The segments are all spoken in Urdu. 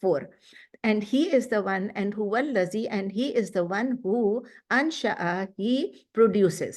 4। and he is the one, and huwallazi, and he is the one who ansha'a, he produces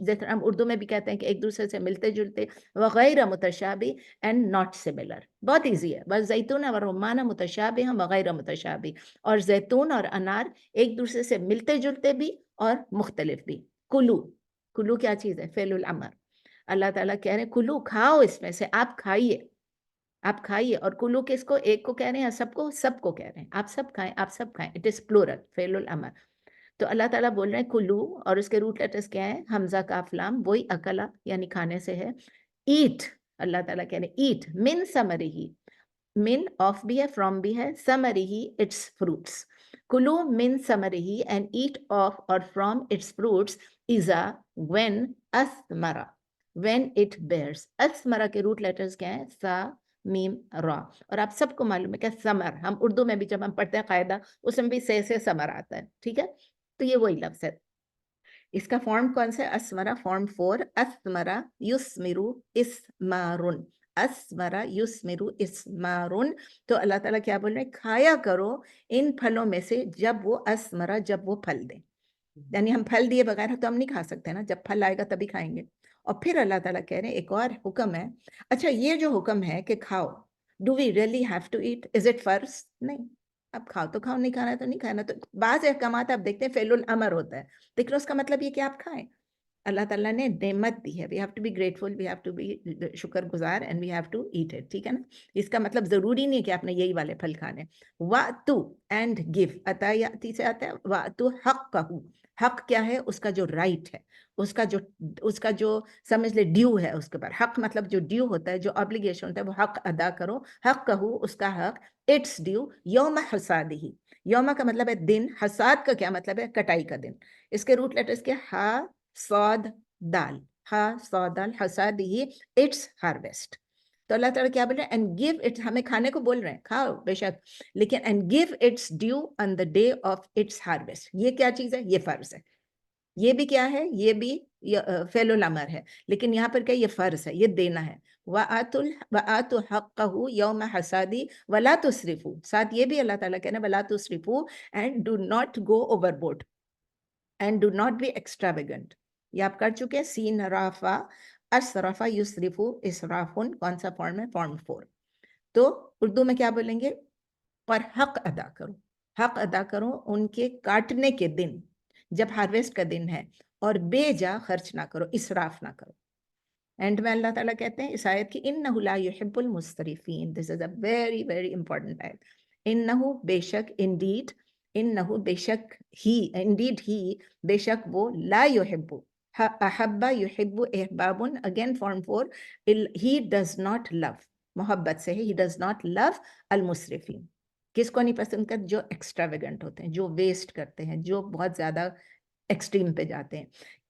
جیسے ہم اردو میں بھی کہتے ہیں کہ ایک دوسرے سے ملتے جلتے، وغیر متشابہ اینڈ ناٹ سملر. بہت ایزی ہے. بس زیتون اور رمان متشابہ وغیر متشابہ، اور زیتون اور انار ایک دوسرے سے ملتے جلتے بھی اور مختلف بھی. کلو، کلو کیا چیز ہے؟ فعل الامر. اللہ تعالیٰ کہہ رہے ہیں کلو، کھاؤ اس میں سے، آپ کھائیے، آپ کھائیے. اور کلو کس کو؟ ایک کو کہہ رہے ہیں، سب کو، سب کو کہہ رہے ہیں آپ سب کھائیں، آپ سب کھائیں. اٹ از پلورل، فعل الامر. تو اللہ تعالیٰ بول رہے ہیں کلو، اور اس کے روٹ لیٹرز کیا ہیں؟ حمزہ کاف لام، وہی اکلا یعنی کھانے سے ہے. ایٹ، اللہ تعالیٰ کہہ رہے ہیں ایٹ من ثمرہ، من آف بھی ہے، فرام بھی ہے، ثمرہ اٹس فروٹس. کلو من ثمرہ اینڈ ایٹ آف اور فرام اٹس فروٹس اذا when اثمرا، when it bears. اثمرا کے روٹ لیٹرز کیا ہیں؟ سا میم را. اور آپ سب کو معلوم ہے کہ ثمر، ہم اردو میں بھی جب ہم پڑھتے ہیں قاعدہ، اس میں بھی سے ثمر آتا ہے. ٹھیک ہے، تو یہ وہی لفظ ہے. اس کا فارم کون سا ہے؟ اسمرا، فارم 4. اسمرا یسمرو اسمارن، اسمرا یسمرو اسمارن. تو اللہ تعالیٰ کیا بول رہے ہیں؟ کھایا کرو ان پھلوں میں سے جب وہ اسمرا، جب وہ پھل دیں. یعنی ہم پھل دیے بغیر تو ہم نہیں کھا سکتے نا، جب پھل آئے گا تبھی کھائیں گے. اور پھر اللہ تعالیٰ کہہ رہے ہیں ایک اور حکم ہے. اچھا یہ جو حکم ہے کہ کھاؤ، do we really have to eat? Is it فرض؟ نہیں. اب کھاؤ تو کھاؤ، نہیں کھانا ہے تو نہیں کھانا. تو بعض احکامات آپ دیکھتے ہیں فعل الامر ہوتا ہے، لیکن اس کا مطلب یہ کہ آپ کھائیں. اللہ تعالیٰ نے نعمت دی ہے، we have to be grateful, we have to be شکر گزار، and we have to eat it. ٹھیک ہے نا. اس کا مطلب ضروری نہیں ہے کہ آپ نے یہی والے پھل کھانے. وَأْتُ اینڈ گیو، عطا یاتی سے آتا ہے. وَأْتُ حَقَّهُ، حق کیا ہے؟ اس کا جو رائٹ ہے، اس کا جو سمجھ لے ڈیو ہے اس کے اوپر. حق مطلب جو ڈیو ہوتا ہے، جو obligation ہوتا ہے، وہ حق ادا کرو. حق کہو، اس کا حق. اٹس ڈیو یوم حصادہ. یوم کا مطلب ہے دن، حصاد کا کیا مطلب ہے؟ کٹائی کا دن. اس کے روٹ لیٹرز کے ہا صاد دال، ہا صاد دال، حصادہ اٹس ہارویسٹ. تو اللہ تعالیٰ کیا بول رہے ہیں؟ اینڈ گیو اٹ، ہمیں کھانے کو بول رہے ہیں، کھاؤ بے شک، لیکن and give its due on the day of its harvest. یہ کیا چیز ہے؟ یہ فرض ہے. یہ بھی کیا ہے؟ یہ بھی فعل الامر ہے، لیکن یہاں پر کیا؟ یہ فرض ہے، یہ دینا ہے. وَآتُوا حَقَّهُ يَوْمَ حَصَادِهِ وَلَا تُسْرِفُوا. ساتھ یہ بھی اللہ تعالیٰ کہنا وَلَا تُسْرِفُوا، and do not go overboard and do not be extravagant. یہ آپ کر چکے. سین رافا اسرفا یسرفو اسرافن، کون سا فارم ہے؟ فارم 4. تو اردو میں کیا بولیں گے؟ پر حق ادا کرو، حق ادا کرو ان کے کاٹنے کے دن، جب ہارویسٹ کا دن ہے، اور بے جا خرچ نہ کرو، اسراف نہ کرو. اینڈ میں اللہ تعالیٰ کہتے ہیں اس آیت کی انہ لا یحب المسرفین. دس از اے ویری ویری امپورٹنٹ آیت. انہ بے شک، انڈیڈ، انہ بے شک ہی، انڈیڈ ہی بے شک وہ، لا یحب، احب یحب احباب، again form 4. He does not love, محبت سے ہے، ہی ڈز ناٹ لو المسرفین. کس کو نہیں پسند کرتے؟ جو ایکسٹراویگنٹ ہوتے ہیں، جو ویسٹ کرتے ہیں، جو بہت زیادہ ایکسٹریم پہ جاتے ہیں.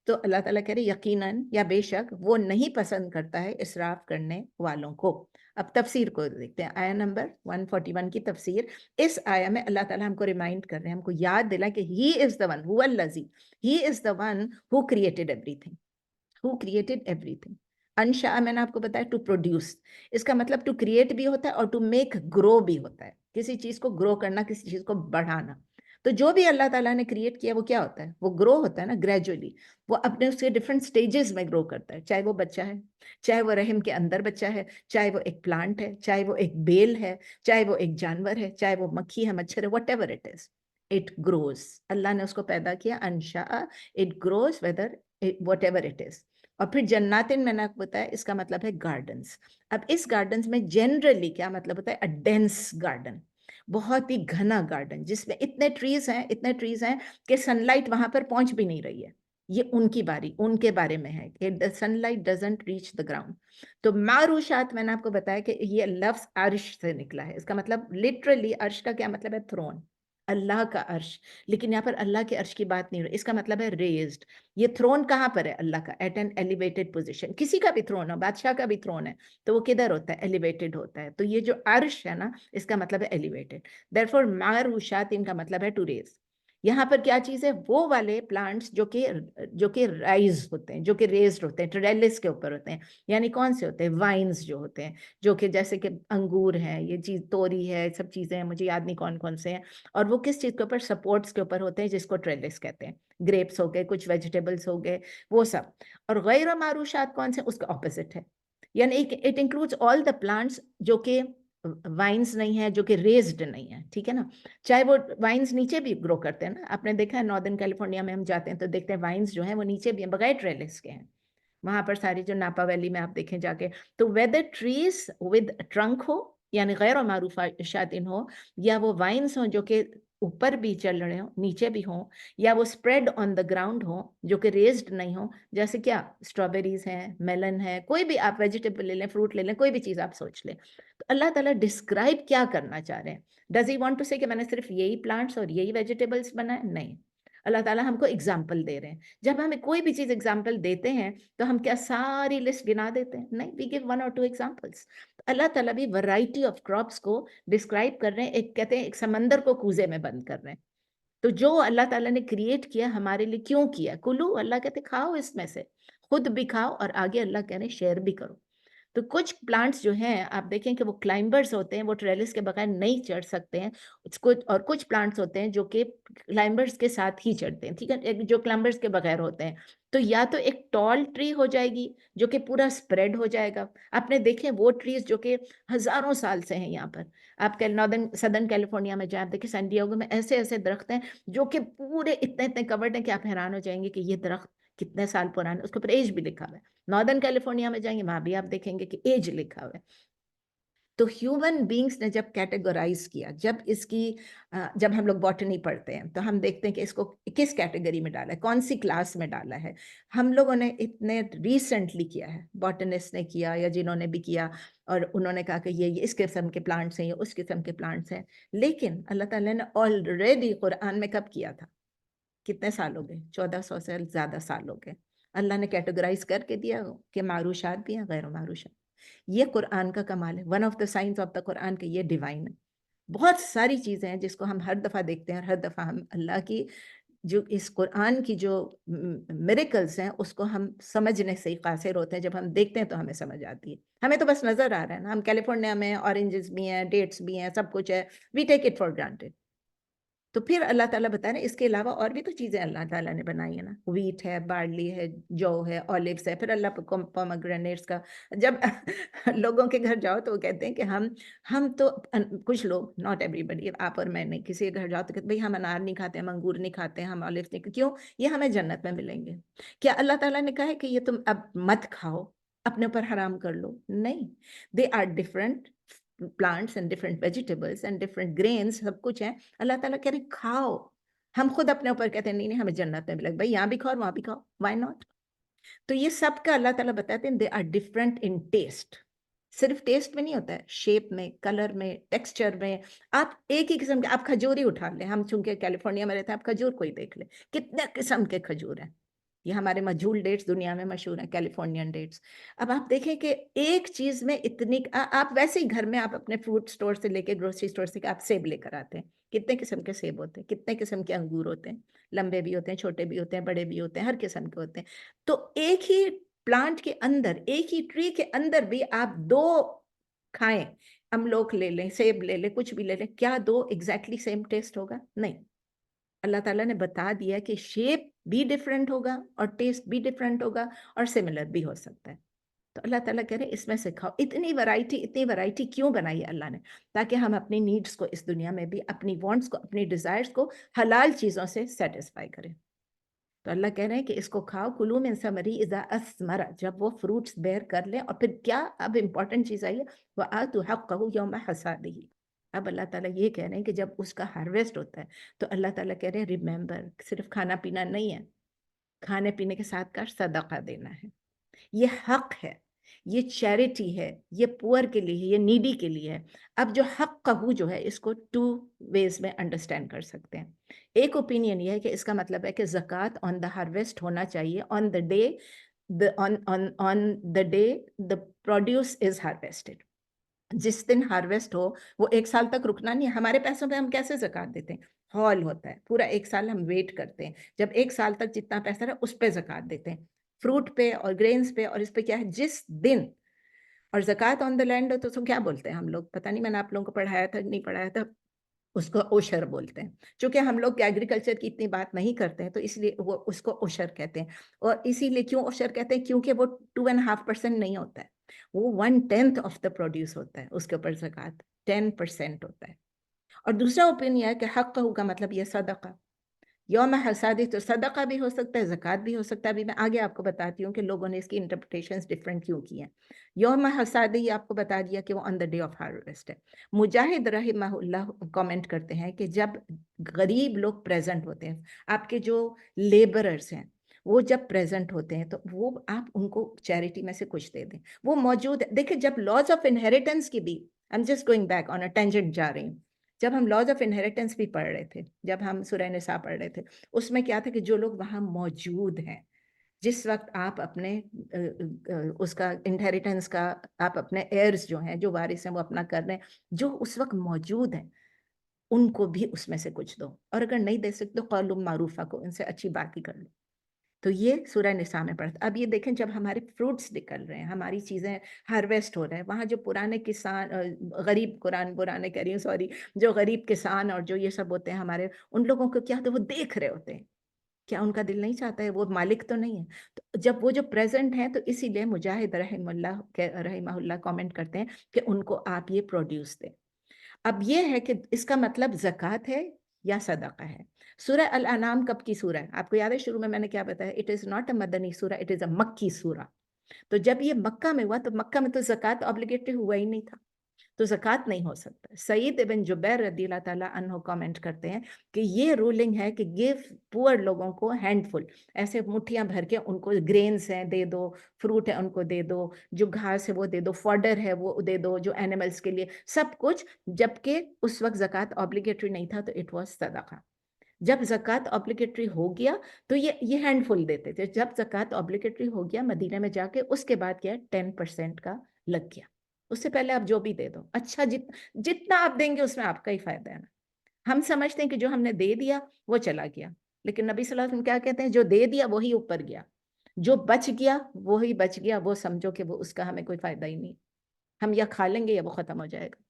تو اللہ تعالیٰ کہہ رہے یقیناً یا بے شک وہ نہیں پسند کرتا ہے اسراف کرنے والوں کو. اب تفسیر کو دیکھتے ہیں. آیا نمبر 141 کی تفسیر. اس آیا میں اللہ تعالیٰ ہم کو ریمائنڈ کر رہے ہیں، ہم کو یاد دلا کہ ہی از دا ون، هو الذی، he is the one who created everything, who created everything. انشاء میں نے آپ کو بتایا ٹو پروڈیوس، اس کا مطلب ٹو کریٹ بھی ہوتا ہے اور ٹو میک گرو بھی ہوتا ہے. کسی چیز کو گرو کرنا، کسی چیز کو بڑھانا. تو جو بھی اللہ تعالیٰ نے کریٹ کیا وہ کیا ہوتا ہے؟ وہ گرو ہوتا ہے نا، گریجولی. وہ اپنے اس کے ڈفرینٹ سٹیجز میں گرو کرتا ہے. چاہے وہ بچہ ہے، چاہے وہ رحم کے اندر بچہ ہے، چاہے وہ ایک پلانٹ ہے، چاہے وہ ایک بیل ہے، چاہے وہ ایک جانور ہے، چاہے وہ مکھی ہے، مچھر ہے، whatever it is, it grows. اللہ نے اس کو پیدا کیا، انشاء، it grows whether whatever it is. اور پھر جناتن میں نے آپ کو بتایا اس کا مطلب ہے گارڈنس. اب اس گارڈنس میں جنرلی کیا مطلب ہوتا ہے؟ اے ڈینس گارڈن، بہت ہی گھنا گارڈن جس میں اتنے ٹریز ہیں کہ سن لائٹ وہاں پر پہنچ بھی نہیں رہی ہے. یہ ان کی باری، ان کے بارے میں ہے کہ sunlight doesn't reach the ground. تو معروشات میں نے آپ کو بتایا کہ یہ لفظ عرش سے نکلا ہے. اس کا مطلب لٹرلی عرش کا کیا مطلب ہے؟ تھرون، اللہ کا عرش. لیکن یہاں پر اللہ کے عرش کی بات نہیں ہو رہی، اس کا مطلب ہے ریزڈ. یہ تھرون کہاں پر ہے؟ اللہ کا، ایٹ این ایلیویٹڈ پوزیشن. کسی کا بھی تھرون ہو، بادشاہ کا بھی تھرون ہے تو وہ کدھر ہوتا ہے؟ ایلیویٹڈ ہوتا ہے. تو یہ جو عرش ہے نا، اس کا مطلب ہے ایلیویٹڈ. دیرفور معروشات ان کا مطلب ہے ٹو ریز. یہاں پر کیا چیز ہے؟ وہ والے پلانٹس جو کہ رائز ہوتے ہیں، جو کہ ریزڈ ہوتے ہیں، ٹریلس کے اوپر ہوتے ہیں. یعنی کون سے ہوتے ہیں؟ وائنز جو ہوتے ہیں، جو کہ جیسے کہ انگور ہے، یہ چیز توری ہے، سب چیزیں ہیں، مجھے یاد نہیں کون کون سے ہیں. اور وہ کس چیز کے اوپر؟ سپورٹس کے اوپر ہوتے ہیں، جس کو ٹریلس کہتے ہیں. گریپس ہو گئے، کچھ ویجیٹیبلس ہو گئے، وہ سب. اور غیر معروشات کون سے؟ اس کا اپوزٹ ہے. یعنی it includes all the plants جو کہ وائنز نہیں ہے، جو کہ ریزڈ نہیں ہے. ٹھیک ہے نا؟ چاہے وہ وائنز نیچے بھی گرو کرتے ہیں نا. آپ نے دیکھا ہے ناردرن کیلیفورنیا میں ہم جاتے ہیں تو دیکھتے ہیں وائنز جو ہیں وہ نیچے بھی ہیں، بغیر ٹریلس کے ہیں. وہاں پر ساری جو ناپا ویلی میں آپ دیکھیں جا کے، تو ویدر ٹریز ود ٹرنک ہو یعنی غیر معروف شاطن ہو، یا وہ وائنز ہوں جو کہ اوپر بھی چل رہے ہوں، نیچے بھی ہوں، یا وہ اسپریڈ آن دا گراؤنڈ ہوں جو کہ ریزڈ نہیں ہوں. جیسے کیا؟ اسٹرابیریز ہیں، میلن ہے، کوئی بھی آپ ویجیٹیبل لے لیں، فروٹ لے لیں، کوئی بھی چیز آپ سوچ لیں. تو اللہ تعالیٰ ڈسکرائب کیا کرنا چاہ رہے ہیں؟ ڈز ہی وانٹ ٹو سے کہ میں نے صرف یہی پلانٹس اور یہی ویجیٹیبلس بنائے؟ نہیں. اللہ تعالیٰ ہم کو اگزامپل دے رہے ہیں. جب ہمیں کوئی بھی چیز اگزامپل دیتے ہیں تو ہم کیا ساری لسٹ گنا دیتے ہیں؟ نہیں. وی گیو 1 or 2 ایگزامپلس. اللہ تعالیٰ بھی ورائٹی آف کراپس کو ڈسکرائب کر رہے ہیں. ایک کہتے ہیں ایک سمندر کو کوزے میں بند کر رہے ہیں. تو جو اللہ تعالیٰ نے کریٹ کیا ہمارے لیے کیوں کیا؟ کلو، اللہ کہتے کھاؤ اس میں سے، خود بھی کھاؤ اور آگے اللہ کہہ رہے ہیں شیئر بھی کرو. تو کچھ پلانٹس جو ہیں آپ دیکھیں کہ وہ کلائمبرز ہوتے ہیں، وہ ٹریلس کے بغیر نہیں چڑھ سکتے ہیں. اور کچھ پلانٹس ہوتے ہیں جو کہ کلائمبرز کے ساتھ ہی چڑھتے ہیں. ٹھیک ہے؟ جو کلائمبرز کے بغیر ہوتے ہیں، تو یا تو ایک ٹال ٹری ہو جائے گی جو کہ پورا اسپریڈ ہو جائے گا. آپ نے دیکھیں وہ ٹریز جو کہ ہزاروں سال سے ہیں. یہاں پر آپ سدرن کیلیفورنیا میں جائیں، آپ دیکھیں سین ڈیگو میں ایسے ایسے درخت ہیں جو کہ پورے اتنے اتنے کورڈ ہیں کہ آپ حیران ہو جائیں گے کہ یہ درخت کتنے سال پرانے. اس کے اوپر ایج بھی لکھا ہوا ہے. ناردرن کیلیفورنیا میں جائیں گے، وہاں بھی آپ دیکھیں گے کہ ایج لکھا ہوا ہے. تو ہیومن بینگس نے جب کیٹیگورائز کیا، جب ہم لوگ باٹنی پڑھتے ہیں تو ہم دیکھتے ہیں کہ اس کو کس کیٹیگری میں ڈالا ہے، کون سی کلاس میں ڈالا ہے. ہم لوگوں نے اتنے ریسنٹلی کیا ہے، باٹنسٹ نے کیا یا جنہوں نے بھی کیا، اور انہوں نے کہا کہ یہ اس قسم کے پلانٹس ہیں، یہ اس قسم کے پلانٹس ہیں. لیکن اللہ تعالیٰ نے آلریڈی قرآن میں کب کیا تھا؟ کتنے سال ہو گئے؟ 1400 سے زیادہ سال ہو گئے. اللہ نے کیٹیگرائز کر کے دیا کہ معروشات بھی ہیں، غیر معروشات. یہ قرآن کا کمال ہے. One of the science of the Quran کہ یہ ڈیوائن ہے. بہت ساری چیزیں ہیں جس کو ہم ہر دفعہ دیکھتے ہیں، اور ہر دفعہ ہم اللہ کی جو اس قرآن کی جو میریکلز ہیں اس کو ہم سمجھنے سے ہی قاصر ہوتے ہیں. جب ہم دیکھتے ہیں تو ہمیں سمجھ آتی ہے. ہمیں تو بس نظر آ رہا ہے نا. ہم کیلیفورنیا میں اورنجز بھی ہیں، ڈیٹس بھی ہیں، سب کچھ ہے. وی ٹیک اٹ فار گرانٹیڈ. تو پھر اللہ تعالیٰ بتا رہے ہیں اس کے علاوہ اور بھی تو چیزیں اللہ تعالیٰ نے بنائی ہیں نا. ویٹ ہے، بارلی ہے، جو ہے، اولیوز ہے. پھر اللہ پومگرینیٹس کا جب لوگوں کے گھر جاؤ تو وہ کہتے ہیں کہ ہم تو کچھ لوگ، ناٹ ایوری بڈی، آپ اور میں نہیں، کسی کے گھر جاؤ تو کہتے بھائی ہم انار نہیں کھاتے، ہم انگور نہیں کھاتے، ہم اولیوز نہیں. کیوں؟ یہ ہمیں جنت میں ملیں گے. کیا اللہ تعالیٰ نے کہا ہے کہ یہ تم اب مت کھاؤ، اپنے اوپر حرام کر لو؟ نہیں. They are different plants and different vegetables and different grains، سب کچھ ہے. اللہ تعالیٰ کہہ رہے ہیں کھاؤ. ہم خود اپنے اوپر کہتے ہیں نہیں نہیں ہمیں جنت میں ملے گا. بھائی یہاں بھی کھاؤ اور وہاں بھی کھاؤ، why not؟ تو یہ سب کا اللہ تعالیٰ بتاتے ہیں they are different in taste. صرف ٹیسٹ میں نہیں ہوتا ہے، شیپ میں، کلر میں، ٹیکسچر میں. آپ ایک ہی قسم کے، آپ کھجور ہی اٹھا لیں. ہم چونکہ کیلیفورنیا میں رہتے ہیں، آپ کھجور کوئی دیکھ لیں، کتنے قسم کے کھجور ہیں. یہ ہمارے مجھول ڈیٹس دنیا میں مشہور ہیں، کیلیفورنین ڈیٹس. اب آپ دیکھیں کہ ایک چیز میں اتنی، آپ ویسے ہی گھر میں آپ اپنے فروٹ سٹور سے لے کے، گروسری سٹور سے آپ سیب لے کر آتے ہیں. کتنے قسم کے سیب ہوتے ہیں، کتنے قسم کے انگور ہوتے ہیں، لمبے بھی ہوتے ہیں، چھوٹے بھی ہوتے ہیں، بڑے بھی ہوتے ہیں، ہر قسم کے ہوتے ہیں. تو ایک ہی پلانٹ کے اندر، ایک ہی ٹری کے اندر بھی آپ دو کھائیں، املوک لے لیں، سیب لے لیں، کچھ بھی لے لیں، کیا دو ایگزیکٹلی سیم ٹیسٹ ہوگا؟ نہیں. اللہ تعالیٰ نے بتا دیا کہ شیپ بھی ڈیفرنٹ ہوگا اور ٹیسٹ بھی ڈیفرنٹ ہوگا اور سملر بھی ہو سکتا ہے. تو اللہ تعالیٰ کہہ رہے ہیں اس میں سے کھاؤ. اتنی ورائٹی کیوں بنائی ہے اللہ نے؟ تاکہ ہم اپنی نیڈس کو اس دنیا میں بھی، اپنی وانٹس کو، اپنی ڈیزائرز کو حلال چیزوں سے سیٹسفائی کریں. تو اللہ کہہ رہے ہیں کہ اس کو کھاؤ. کلوا من ثمرہ اذا اثمر، جب وہ فروٹس بیئر کر لیں. اور پھر کیا اب امپورٹنٹ چیز آئی ہے، وآتوا حقہ یوم حصادہ. اب اللہ تعالیٰ یہ کہہ رہے ہیں کہ جب اس کا ہارویسٹ ہوتا ہے تو اللہ تعالیٰ کہہ رہے ہیں ریممبر، صرف کھانا پینا نہیں ہے، کھانے پینے کے ساتھ کا صدقہ دینا ہے. یہ حق ہے، یہ چیریٹی ہے، یہ پور کے لیے ہے، یہ نیڈی کے لیے ہے. اب جو حق قہو جو ہے اس کو 2 ویز میں انڈرسٹینڈ کر سکتے ہیں. ایک اوپینین یہ ہے کہ اس کا مطلب ہے کہ زکوٰۃ آن دا ہارویسٹ ہونا چاہیے on the day the produce is harvested. جس دن ہارویسٹ ہو وہ 1 سال تک رکنا نہیں ہے. ہمارے پیسوں پہ ہم کیسے زکوٰۃ دیتے ہیں؟ ہال ہوتا ہے, پورا 1 سال ہم ویٹ کرتے ہیں, جب 1 سال تک جتنا پیسہ رہا اس پہ زکوٰۃ دیتے ہیں, فروٹ پہ اور گرینز پہ, اور اس پہ کیا ہے جس دن. اور زکوٰۃ آن دا لینڈ تو اس کو کیا بولتے ہیں ہم لوگ, پتہ نہیں, میں نے آپ لوگوں کو پڑھایا تھا نہیں پڑھایا تھا, اس کو اوشر بولتے ہیں. چونکہ ہم لوگ ایگریکلچر کی اتنی بات نہیں کرتے ہیں تو اس لیے وہ اس کو اوشر کہتے ہیں. اور اسی لیے کیوں اوشر کہتے ہیں, کیونکہ وہ 2.5% نہیں ہوتا ہے, وہ 1/10 آف دا پروڈیوس ہوتا ہے, اس کے اوپر زکوٰۃ 10% ہوتا ہے. اور دوسرا اوپین یہ ہے کہ حق کا مطلب یہ صدقہ, یوم حسادی تو صدقہ بھی ہو سکتا ہے, زکوٰۃ بھی ہو سکتا ہے. ابھی میں آگے آپ کو بتاتی ہوں کہ لوگوں نے اس کی انٹرپریٹیشنز ڈفرینٹ کیوں کی ہیں. یوم حسادی آپ کو بتا دیا کہ وہ آن دا ڈے آف ہارویسٹ ہے. مجاہد رحمہ اللہ کامنٹ کرتے ہیں کہ جب غریب لوگ پریزنٹ ہوتے ہیں, آپ کے جو لیبررز ہیں وہ جب پریزنٹ ہوتے ہیں تو وہ آپ ان کو چیریٹی میں سے کچھ دے دیں, وہ موجود ہے. دیکھیں جب لاز آف انہیریٹنس کی بھی, I am just going back on a tangent جا رہی ہوں, جب ہم لاز آف انہیریٹنس بھی پڑھ رہے تھے, جب ہم سورہ نساء پڑھ رہے تھے, اس میں کیا تھا کہ جو لوگ وہاں موجود ہیں, جس وقت آپ اپنے اس کا انہیریٹنس کا آپ اپنے ایئرز جو ہیں, جو وارث ہیں, وہ اپنا کر رہے ہیں, جو اس وقت موجود ہیں ان کو بھی اس میں سے کچھ دو, اور اگر نہیں دے سکتے تو قول معروفہ کو ان سے اچھی بات ہی کر لو. تو یہ سورہ نساء میں پڑھتا. اب یہ دیکھیں جب ہمارے فروٹس نکل رہے ہیں, ہماری چیزیں ہارویسٹ ہو رہے ہیں, وہاں جو پرانے کسان, غریب قرآن پرانے کہہ رہی ہوں سوری, جو غریب کسان اور جو یہ سب ہوتے ہیں ہمارے, ان لوگوں کو کیا ہوتا ہے, وہ دیکھ رہے ہوتے ہیں, کیا ان کا دل نہیں چاہتا ہے, وہ مالک تو نہیں ہے. تو جب وہ جو پریزنٹ ہیں تو اسی لیے مجاہد رحمہ اللہ کامنٹ کرتے ہیں کہ ان کو آپ یہ پروڈیوس دیں. اب یہ ہے کہ اس کا مطلب زکوٰۃ ہے یا صدقہ ہے. سورہ الانعام کب کی سورہ ہے آپ کو یاد ہے, شروع میں میں نے کیا بتایا, اٹ از ناٹ اے مدنی سورہ, اٹ از اے مکی سورہ. تو جب یہ مکہ میں ہوا تو مکہ میں تو زکوٰۃ obligatory ہوا ہی نہیں تھا, تو زکوٰۃ نہیں ہو سکتا. سعید ابن جبیر رضی اللہ تعالیٰ عنہ کامنٹ کرتے ہیں کہ یہ رولنگ ہے کہ گیو پور لوگوں کو ہینڈ فل, ایسے مٹھیاں بھر کے ان کو گرینز ہیں دے دو, فروٹ ہے ان کو دے دو, جو گھاس ہے وہ دے دو, فوڈر ہے وہ دے دو, جو اینیملز کے لیے سب کچھ, جبکہ اس وقت زکوٰۃ obligatory نہیں تھا, تو اٹ واز صدقہ. جب زکوٰۃ obligatory ہو گیا تو یہ ہینڈ فل دیتے تھے. جب زکوٰۃ obligatory ہو گیا مدینہ میں جا کے, اس کے بعد کیا 10% کا لگ گیا. اس سے پہلے آپ جو بھی دے دو, اچھا جتنا آپ دیں گے اس میں آپ کا ہی فائدہ ہے نا. ہم سمجھتے ہیں کہ جو ہم نے دے دیا وہ چلا گیا, لیکن نبی صلی اللہ علیہ وسلم کیا کہتے ہیں, جو دے دیا وہی اوپر گیا, جو بچ گیا وہی بچ گیا, وہ سمجھو کہ وہ اس کا ہمیں کوئی فائدہ ہی نہیں, ہم یا کھا لیں گے یا وہ ختم ہو جائے گا.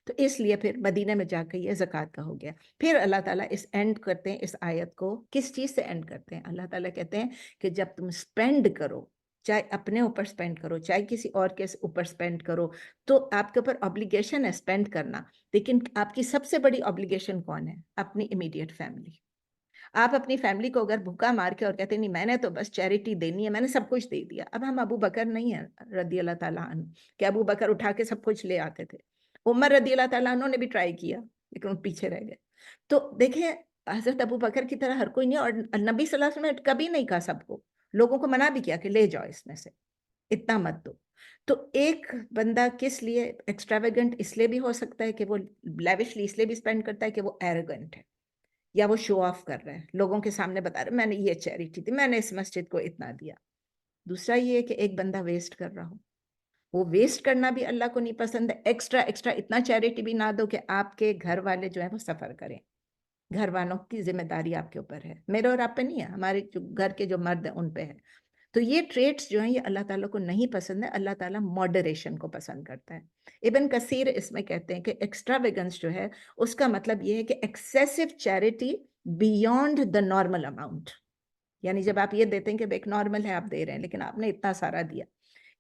تو اس لیے پھر مدینہ میں جا کے یہ زکوٰۃ کا ہو گیا. پھر اللہ تعالیٰ اس اینڈ کرتے ہیں اس آیت کو, کس چیز سے اینڈ کرتے ہیں, اللہ تعالیٰ کہتے ہیں کہ جب تم سپینڈ کرو, چاہے اپنے اوپر سپینڈ کرو چاہے کسی اور کے اوپر سپینڈ کرو, تو آپ کے اوپر obligation ہے سپینڈ کرنا, لیکن آپ کی سب سے بڑی obligation کون ہے, اپنی امیڈیٹ فیملی. آپ اپنی فیملی کو اگر بھوکا مار کے اور کہتے ہیں نہیں میں نے تو بس چیریٹی دینی ہے, میں نے سب کچھ دے دیا. اب ہم ابو بکر نہیں ہیں رضی اللہ تعالیٰ عنہ کہ ابو بکر اٹھا کے سب کچھ لے آتے تھے. عمر رضی اللہ تعالیٰ عنہ نے بھی ٹرائی کیا لیکن پیچھے رہ گئے. تو دیکھیں حضرت ابو بکر کی طرح ہر کوئی نہیں, اور نبی صلی اللہ علیہ وسلم نے کبھی نہیں کہا سب کو, لوگوں کو منع بھی کیا کہ لے جاؤ اس میں سے, اتنا مت دو. تو ایک بندہ کس لیے ایکسٹراویگنٹ اس لیے بھی ہو سکتا ہے کہ وہ لیوشلی اس لیے بھی اسپینڈ کرتا ہے کہ وہ ایروگنٹ ہے, یا وہ شو آف کر رہے ہیں, لوگوں کے سامنے بتا رہے میں نے یہ چیریٹی دی, میں نے اس مسجد کو اتنا دیا. دوسرا یہ ہے کہ ایک بندہ ویسٹ کر رہا ہو, وہ ویسٹ کرنا بھی اللہ کو نہیں پسند ہے. ایکسٹرا اتنا چیریٹی بھی نہ دو کہ آپ کے گھر والے جو ہیں وہ سفر کریں. گھر والوں کی ذمہ داری آپ کے اوپر ہے, میرے اور آپ پہ نہیں ہے, ہمارے جو گھر کے جو مرد ہیں ان پہ ہے. تو یہ ٹریٹس جو ہیں یہ اللہ تعالیٰ کو نہیں پسند ہے, اللہ تعالیٰ ماڈریشن کو پسند کرتا ہے. ابن کثیر اس میں کہتے ہیں کہ ایکسٹراویگنس جو ہے اس کا مطلب یہ ہے کہ excessive charity beyond the normal amount, یعنی جب آپ یہ دیتے ہیں کہ ایک نارمل ہے آپ دے رہے ہیں لیکن آپ نے اتنا سارا دیا.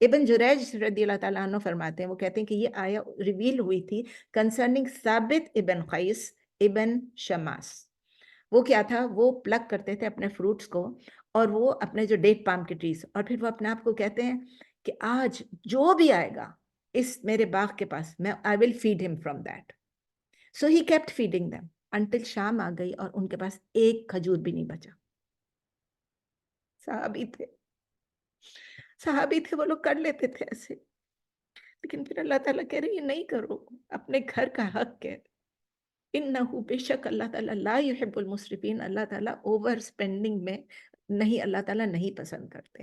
ابن جریج رضی اللہ تعالیٰ عنہ فرماتے ہیں, وہ کہتے ہیں کہ یہ آیا ریویل ہوئی تھی کنسرننگ ثابت ابن قیس ابن شماس. وہ کیا تھا, وہ پلک کرتے تھے اپنے فروٹس کو, اور وہ اپنے جو ڈیٹ پام کی ٹریز, اور پھر وہ اپنے آپ کو کہتے ہیں کہ آج جو بھی آئے گا اس میرے باغ کے پاس میں I will feed him from that. So he kept feeding them until شام آ گئی اور ان کے پاس ایک کھجور بھی نہیں بچا. صحابی تھے وہ لوگ کر لیتے تھے ایسے, لیکن پھر اللہ تعالیٰ کہہ رہے یہ نہیں کرو, اپنے گھر کا حق ہے. انہو بے شک اللہ تعالیٰ لا یحب المسرفین, اللہ تعالیٰ اوور سپینڈنگ میں نہیں, اللہ تعالیٰ نہیں پسند کرتے.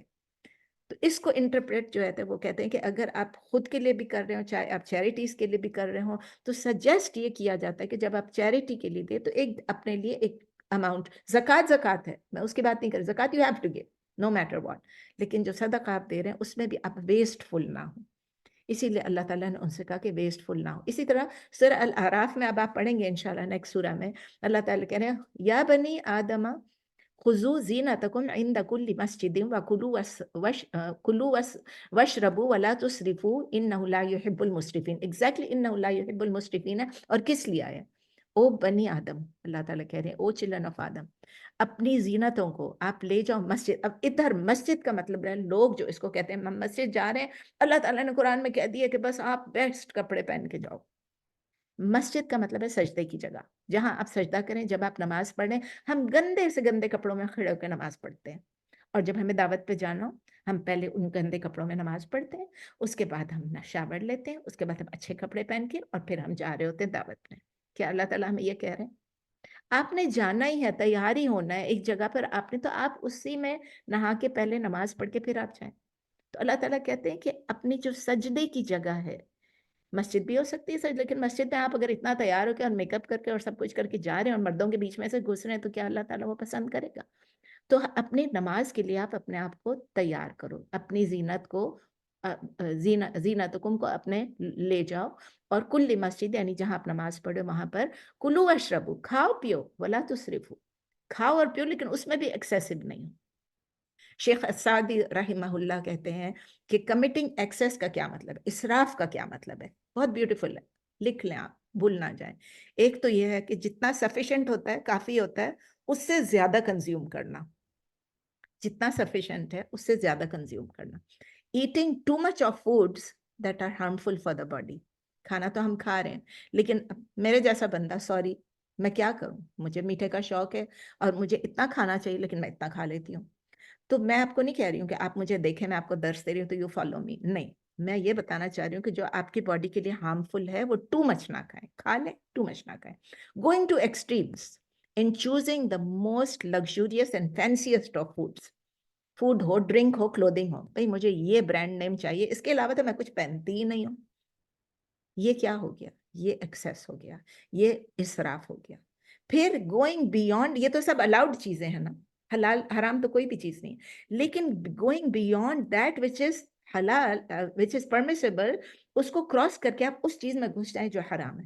تو اس کو انٹرپریٹ جو ہے وہ کہتے ہیں کہ اگر آپ خود کے لیے بھی کر رہے ہو، چاہے آپ چیریٹیز کے لیے بھی کر رہے ہو، تو سجیسٹ یہ کیا جاتا ہے کہ جب آپ چیریٹی کے لیے دیں تو ایک اپنے لیے ایک اماؤنٹ، زکوٰۃ ہے، میں اس کی بات نہیں کر رہی، زکوٰۃ you have to give no matter what, لیکن جو صدقہ آپ دے رہے ہیں اس میں بھی آپ ویسٹ فل نہ ہو، اسی لیے اللہ تعالیٰ نے ان سے کہا کہ ویسٹ فل نہ ہو۔ اسی طرح سورہ الاعراف میں اب آپ پڑھیں گے انشاءاللہ نیکسٹ سورہ میں، اللہ تعالیٰ کہہ رہے ہیں یا بنی آدم خذوا زینتکم عند کل مسجد وکلوا واشربوا ولا تسرفوا انہ لا یحب المسرفین، ایگزیکٹلی انہ لا یحب المسرفین ہے، اور کس لیے آیا؟ او بنی آدم، اللہ تعالیٰ کہہ رہے ہیں او چلڈرن آف آدم، اپنی زینتوں کو آپ لے جاؤ مسجد۔ اب ادھر مسجد کا مطلب ہے لوگ جو اس کو کہتے ہیں ہم مسجد جا رہے ہیں، اللہ تعالیٰ نے قرآن میں کہہ دیا کہ بس آپ بیسٹ کپڑے پہن کے جاؤ۔ مسجد کا مطلب ہے سجدے کی جگہ، جہاں آپ سجدہ کریں، جب آپ نماز پڑھیں۔ ہم گندے سے گندے کپڑوں میں کھڑے ہو کے نماز پڑھتے ہیں، اور جب ہمیں دعوت پہ جانا ہو ہم پہلے ان گندے کپڑوں میں نماز پڑھتے ہیں، اس کے بعد ہم شاور لیتے ہیں، اس کے بعد ہم اچھے کپڑے پہن کے اور پھر ہم جا رہے ہوتے ہیں دعوت میں۔ کیا اللہ تعالیٰ ہمیں یہ کہہ رہے ہیں؟ آپ نے جانا ہی ہے، تیار ہی ہونا ہے ایک جگہ پر، آپ نے تو آپ اسی میں نہا کے پہلے نماز پڑھ کے پھر آپ جائیں۔ تو اللہ تعالیٰ کہتے ہیں کہ اپنی جو سجدے کی جگہ ہے، مسجد بھی ہو سکتی ہے سر، لیکن مسجد میں آپ اگر اتنا تیار ہو کے اور میک اپ کر کے اور سب کچھ کر کے جا رہے ہیں اور مردوں کے بیچ میں سے گھس رہے ہیں، تو کیا اللہ تعالیٰ وہ پسند کرے گا؟ تو اپنی نماز کے لیے آپ اپنے آپ کو تیار کرو، اپنی زینت کو زینتکم کو اپنے لے جاؤ، اور کل مسجد یعنی جہاں آپ نماز پڑھو وہاں پر کلو واشربو، کھاؤ پیو، ولا تسرفو، کھاؤ اور پیو لیکن اس میں بھی ایکسیسو نہیں ہو۔ شیخ السعدی رحمہ اللہ کہتے ہیں کہ کمیٹنگ ایکسیس کا کیا مطلب ہے، اسراف کا کیا مطلب ہے، بہت بیوٹیفل ہے، لکھ لیں آپ، بھول نہ جائیں۔ ایک تو یہ ہے کہ جتنا سفیشینٹ ہوتا ہے، کافی ہوتا ہے، اس سے زیادہ کنزیوم کرنا، جتنا سفیشینٹ ہے اس سے زیادہ کنزیوم کرنا۔ Eating too much of foods that are harmful for the body, کھانا تو ہم کھا رہے ہیں لیکن میرے جیسا بندہ، سوری میں کیا کروں، مجھے میٹھے کا شوق ہے اور مجھے اتنا کھانا چاہیے لیکن میں اتنا کھا لیتی ہوں۔ تو میں آپ کو نہیں کہہ رہی ہوں کہ آپ مجھے دیکھیں میں آپ کو درس دے رہی ہوں تو یو فالو می، نہیں، میں یہ بتانا چاہ رہی ہوں کہ جو آپ کی باڈی کے لیے ہارمفل ہے وہ ٹو مچ نہ کھائیں، کھا لیں ٹو مچ نہ کھائیں۔ Going to extremes in choosing the most luxurious and fanciest of foods, food ہو، ڈرنک ہو، کلودنگ ہو، بھائی مجھے یہ برانڈ نیم چاہیے، اس کے علاوہ تو میں کچھ پہنتی ہی نہیں ہوں، یہ کیا ہو گیا؟ یہ ایکسیس ہو گیا، یہ اسراف ہو گیا۔ پھر گوئنگ بیونڈ، یہ تو سب الاؤڈ چیزیں ہیں نا، حلال حرام تو کوئی بھی چیز نہیں، لیکن گوئنگ بیونڈ دیٹ وچ از حلال وچ از پرمیسیبل، اس کو کراس کر کے آپ اس چیز میں گھس جائیں جو حرام ہے۔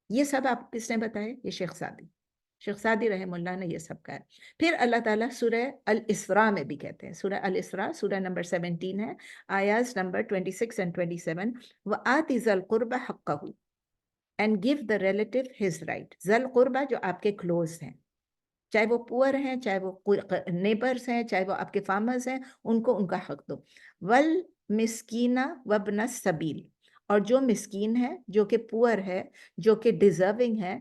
یہ سب آپ کس نے بتائے؟ یہ شیخ سعدی رحم اللہ نے یہ سب کہا ہے۔ پھر اللہ تعالیٰ سورہ الاسراء میں بھی کہتے ہیں، سورہ الاسراء سورہ نمبر 17 ہے، آیات number 26 and 27، وَآتِ ذَا الْقُرْبَ حَقَّهُ and give the relative his right۔ ذَا الْقُرْبَ جو آپ کے کلوز ہیں، چاہے وہ پور ہیں، چاہے وہ نیبرز ہیں، چاہے وہ آپ کے فارمرز ہیں، ان کو ان کا حق دو۔ وَالْمِسْكِينَ وَابْنَ السَّبِيلِ، اور جو مسکین ہے، جو کہ پور ہے، جو کہ ڈیزرونگ ہے،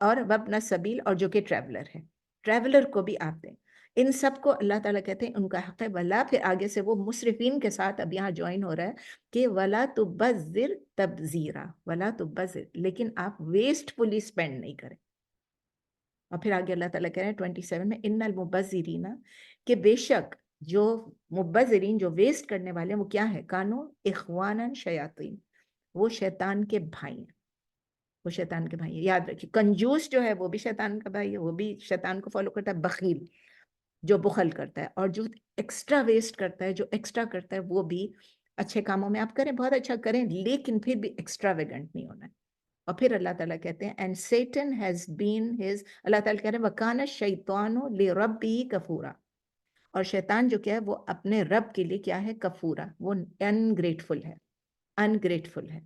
اور وابن السبیل، اور جو کہ ٹریولر ہے، ٹریولر کو بھی آپ دیں۔ ان سب کو اللہ تعالیٰ کہتے ہیں ان کا حق ہے۔ ولا، پھر آگے سے وہ مصرفین کے ساتھ اب یہاں جوائن ہو رہا ہے کہ ولا تبذر تبذیرا، ولا تبذر، لیکن آپ ویسٹ فلی اسپینڈ نہیں کریں۔ اور پھر آگے اللہ تعالیٰ کہہ رہے ہیں 27 میں، ان المبذرین، کہ بے شک جو مبذرین، جو ویسٹ کرنے والے ہیں، وہ کیا ہے؟ کانو اخوانا شیاطین، وہ شیطان کے بھائی ہیں، وہ شیطان کے بھائی ہیں۔ یاد رکھیے، کنجوس جو ہے وہ بھی شیطان کا بھائی ہے، وہ بھی شیطان کو فالو کرتا ہے۔ بخیل جو بخل کرتا ہے، اور جو ایکسٹرا ویسٹ کرتا ہے، جو ایکسٹرا کرتا ہے، وہ بھی اچھے کاموں میں آپ کریں، بہت اچھا کریں، لیکن پھر بھی ایکسٹرا ویگنٹ نہیں ہونا ہے۔ اور پھر اللہ تعالیٰ کہتے ہیں and Satan has been his, اللہ تعالیٰ کہہ رہے ہیں وَكَانَ الشَّيْطَانُ لِرَبِّهِ كَفُورًا، اور شیطان جو کیا ہے وہ اپنے رب کے لیے کیا ہے؟ کفورا، وہ انگریٹفل ہے، انگریٹفل ہے۔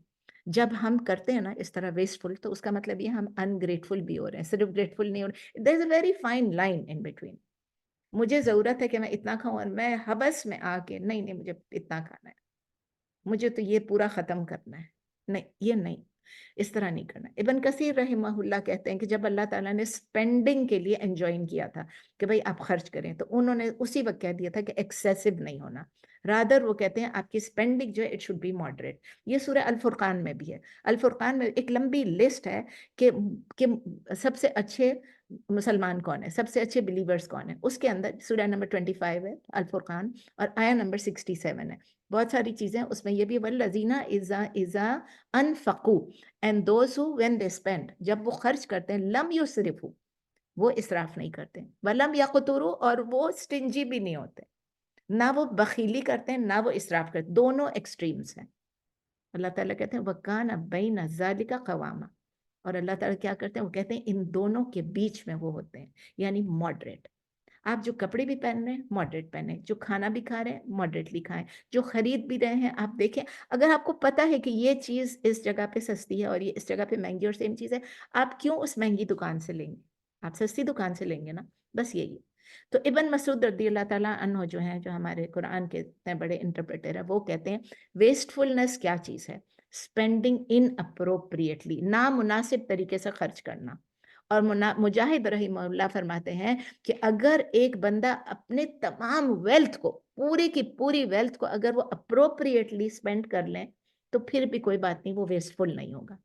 جب ہم کرتے ہیں نا اس طرح ویسٹفل، تو اس کا مطلب یہ ہم انگریٹفل بھی ہو رہے ہیں، صرف گریٹفل نہیں ہو رہے۔ There is a very fine line in between. مجھے ضرورت ہے کہ میں اتنا کھاؤں اور میں حبس میں آ کے نہیں مجھے اتنا کھانا ہے، مجھے تو یہ پورا ختم کرنا ہے، نہیں، یہ نہیں، اس طرح نہیں کرنا۔ ابن کثیر رحمہ اللہ کہتے ہیں کہ جب اللہ تعالیٰ نے سپینڈنگ کے لیے انجوائن کیا تھا کہ بھئی آپ خرچ کریں، تو انہوں نے اسی وقت کہہ دیا تھا کہ ایکسیسو نہیں ہونا، رادر وہ کہتے ہیں آپ کی سپینڈنگ جو ہے اٹ شوڈ بی ماڈریٹ۔ یہ سورہ الفرقان میں بھی ہے، الفرقان میں ایک لمبی لسٹ ہے کہ سب سے اچھے مسلمان کون ہے, سب سے اچھے بلیورز کون ہیں, اس کے اندر سورہ نمبر 25 ہے الفرقان اور آیا نمبر 67 ہے. بہت ساری چیزیں اس میں یہ بھی والذین اذا انفقوا and those who when they spend, جب وہ خرچ کرتے ہیں, لم یسرفوا, وہ اسراف نہیں کرتے, ولم یقتروا, اور وہ سٹنجی بھی نہیں ہوتے, نہ وہ بخیلی کرتے ہیں نہ وہ اسراف کرتے, دونوں ایکسٹریمز ہیں. اللہ تعالیٰ کہتے ہیں وَكَانَ بَيْنَ ذَلِكَ قَوَامًا, اور اللہ تعالیٰ کیا کرتے ہیں, وہ کہتے ہیں ان دونوں کے بیچ میں وہ ہوتے ہیں, یعنی ماڈریٹ. آپ جو کپڑے بھی پہن رہے ہیں ماڈریٹ پہنیں, جو کھانا بھی کھا رہے ہیں ماڈریٹلی کھائیں, جو خرید بھی رہے ہیں آپ دیکھیں, اگر آپ کو پتہ ہے کہ یہ چیز اس جگہ پہ سستی ہے اور یہ اس جگہ پہ مہنگی اور سیم چیز ہے, آپ کیوں اس مہنگی دکان سے لیں گے, آپ سستی دکان سے لیں گے نا, بس یہی ہے. تو ابن مسعود رضی اللہ تعالیٰ عنہ جو ہیں, جو ہمارے قرآن کے اتنے بڑے انٹرپریٹر ہیں, وہ کہتے ہیں ویسٹفلنس کیا چیز ہے, اسپینڈنگ ان اپروپریٹلی, نامناسب طریقے سے خرچ کرنا. اور مجاہد رحمہ اللہ فرماتے ہیں کہ اگر ایک بندہ اپنے تمام ویلتھ کو, پوری کی پوری ویلتھ کو اگر وہ اپروپریٹلی اسپینڈ کر لیں تو پھر بھی کوئی بات نہیں, وہ ویسٹفل نہیں ہوگا.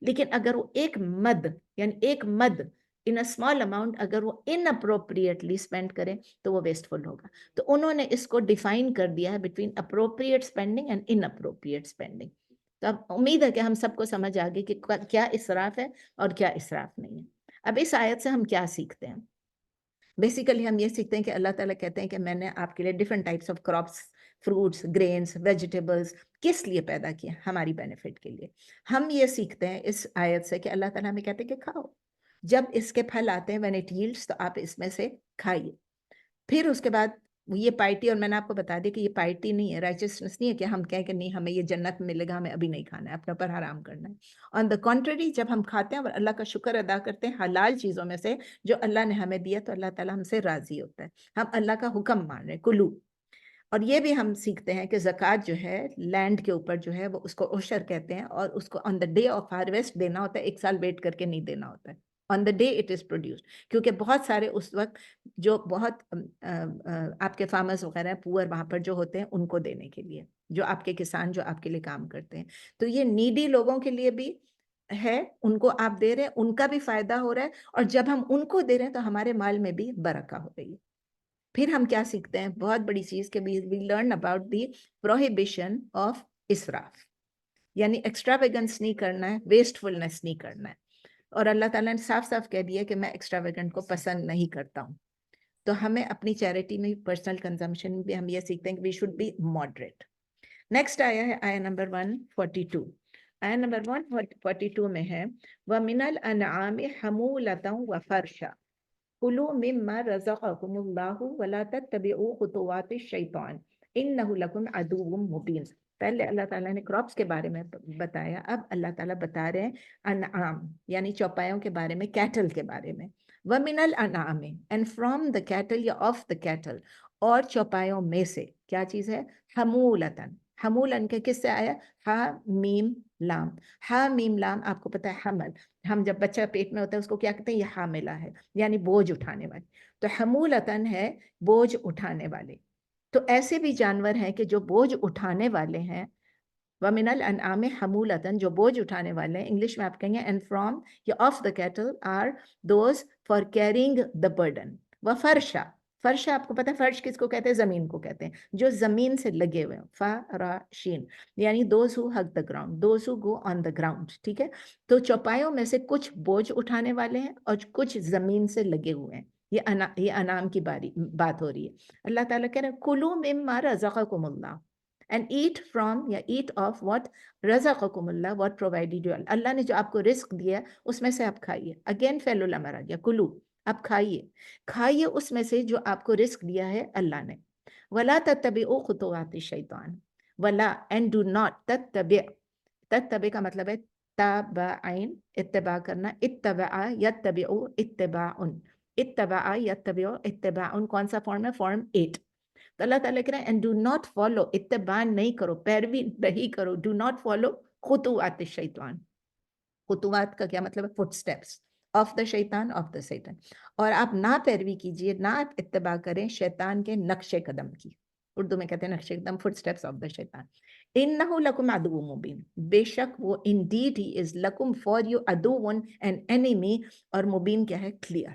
لیکن اگر وہ ایک مد, یعنی ایک مد in a small amount, اگر وہ inappropriately spend کریں تو وہ wasteful ہوگا. تو انہوں نے اس کو ڈیفائن کر دیا ہے between appropriate spending and inappropriate spending. تو اب امید ہے کہ ہم سب کو سمجھ آ گئی کہ کیا اسراف ہے اور کیا اسراف نہیں ہے. اب اس آیت سے ہم کیا سیکھتے ہیں؟ بیسیکلی ہم یہ سیکھتے ہیں کہ اللہ تعالیٰ کہتے ہیں کہ میں نے آپ کے لیے different types of crops, fruits, grains, vegetables کس لیے پیدا کیے, ہماری بینیفٹ کے لیے. ہم یہ سیکھتے ہیں اس آیت سے کہ اللہ تعالیٰ ہمیں کہتے ہیں کہ کھاؤ, جب اس کے پھل آتے ہیں when it yields, تو آپ اس میں سے کھائیے. پھر اس کے بعد یہ پائٹی, اور میں نے آپ کو بتا دیا کہ یہ پائٹی نہیں ہے, رائچسنس نہیں ہے کہ ہم کہیں کہ نہیں ہمیں یہ جنت ملے گا, ہمیں ابھی نہیں کھانا ہے, اپنے اوپر حرام کرنا ہے. آن دا کنٹری, جب ہم کھاتے ہیں اور اللہ کا شکر ادا کرتے ہیں حلال چیزوں میں سے جو اللہ نے ہمیں دیا, تو اللہ تعالیٰ ہم سے راضی ہوتا ہے, ہم اللہ کا حکم مان رہے ہیں, کلو. اور یہ بھی ہم سیکھتے ہیں کہ زکوٰۃ جو ہے لینڈ کے اوپر جو ہے وہ اس کو عشر کہتے ہیں, اور اس کو آن دا ڈے آف ہارویسٹ دینا ہوتا ہے, ایک سال ویٹ کر کے نہیں دینا ہوتا ہے, on the day it is produced. کیونکہ بہت سارے اس وقت جو بہت آپ کے فارمرز وغیرہ ہیں, پور وہاں پر جو ہوتے ہیں, ان کو دینے کے لیے, جو آپ کے کسان جو آپ کے لیے کام کرتے ہیں. تو یہ نیڈی لوگوں کے لیے بھی ہے, ان کو آپ دے رہے ہیں, ان کا بھی فائدہ ہو رہا ہے, اور جب ہم ان کو دے رہے ہیں تو ہمارے مال میں بھی برکہ ہو رہی ہے. پھر ہم کیا سیکھتے ہیں, بہت بڑی چیز کہ we learn about the prohibition of اسراف, یعنی ایکسٹراویگنس نہیں کرنا ہے, ویسٹفلنس نہیں کرنا ہے. اور اللہ تعالیٰ نے صاف صاف کہہ دیا کہ میں ایکسٹراویگنٹ کو پسند نہیں کرتا ہوں. تو ہمیں اپنی چیریٹی میں, پرسنل کنزمپشن میں بھی ہم یہ سیکھتے ہیں کہ we should be moderate. Next آیا ہے آیا نمبر 142. آیا نمبر 142 میں ہے وَمِنَ الْأَنْعَامِ حَمُولَةً وَفَرْشًا كُلُوا مِمَّا رَزَقَكُمُ اللَّهُ وَلَا تَتَّبِعُوا خُطُوَاتِ الشَّيْطَانِ إِنَّهُ لَكُمْ عَدُوٌّ مُبِينٌ. پہلے اللہ تعالیٰ نے کراپس کے بارے میں بتایا, اب اللہ تعالیٰ بتا رہے ہیں انعام, یعنی چوپایوں کے بارے میں, کیٹل کے بارے میں. وَمِنَ الْأَنْعَامِ, and from the cattle یا of the cattle, اور چوپایوں میں سے کیا چیز ہے, حمولتاً. حمولن کے کس سے آیا, ہا میم لام. ہا میم لام آپ کو پتہ ہے حمل, ہم جب بچہ پیٹ میں ہوتا ہے اس کو کیا کہتے ہیں, یہ حاملہ ہے, یعنی بوجھ اٹھانے والی. تو حمولتاً ہے بوجھ اٹھانے والے. تو ایسے بھی جانور ہیں کہ جو بوجھ اٹھانے والے ہیں. وَمِنَ الْأَنْعَامِ حَمُولَةً, جو بوجھ اٹھانے والے ہیں, انگلش میں آپ کہیں گے and from یا of the cattle are those for carrying the burden. وَفَرْشًا, فرشا آپ کو پتہ ہے فرش کس کو کہتے ہیں, زمین کو کہتے ہیں, جو زمین سے لگے ہوئے ہیں. فراشین یعنی those who hug the ground, those who go on the ground. ٹھیک ہے, تو چوپایوں میں سے کچھ بوجھ اٹھانے والے ہیں اور کچھ زمین سے لگے ہوئے ہیں. یہ انعام کی بات ہو رہی ہے. اللہ تعالیٰ کہہ رہے ہیں کُلُوا مِمَّا رَزَقَكُمُ اللَّهُ, and eat from یا eat of what رزقکم Allah, what provided you. اللہ نے جو آپ کو رزق دیا اس میں سے آپ کھائیے. اگین فعل الامر آ گیا, کلو, آپ کھائیے اس میں سے جو آپ کو رزق دیا ہے اللہ نے. ولا تتبعوا خطوات الشیطان, ولا and do not تتبع کا مطلب ہے تابعین, اتباع کرنا, اتبع یتبع اتباعن, اتبع یتبع اتباعن کون سا فارم ہے, فارم 8. تو اللہ تعالیٰ کہہ رہے ہیں and do not follow, اتباع نہیں کرو, پیروی نہیں کرو, do not follow خطوات الشیطان. خطوات کا کیا مطلب ہے, فٹ سٹیپس آف دا شیطان, آف دا سیٹن. اور آپ نہ پیروی کیجئے, نہ اتباع کریں شیطان کے نقش قدم کی. اردو میں کہتے ہیں نقش قدم, فٹ سٹیپس آف دا شیطان. انہو لکم عدو مبین, بے شک وہ indeed he is لکم for you عدو an enemy, اور مبین کیا ہے, clear.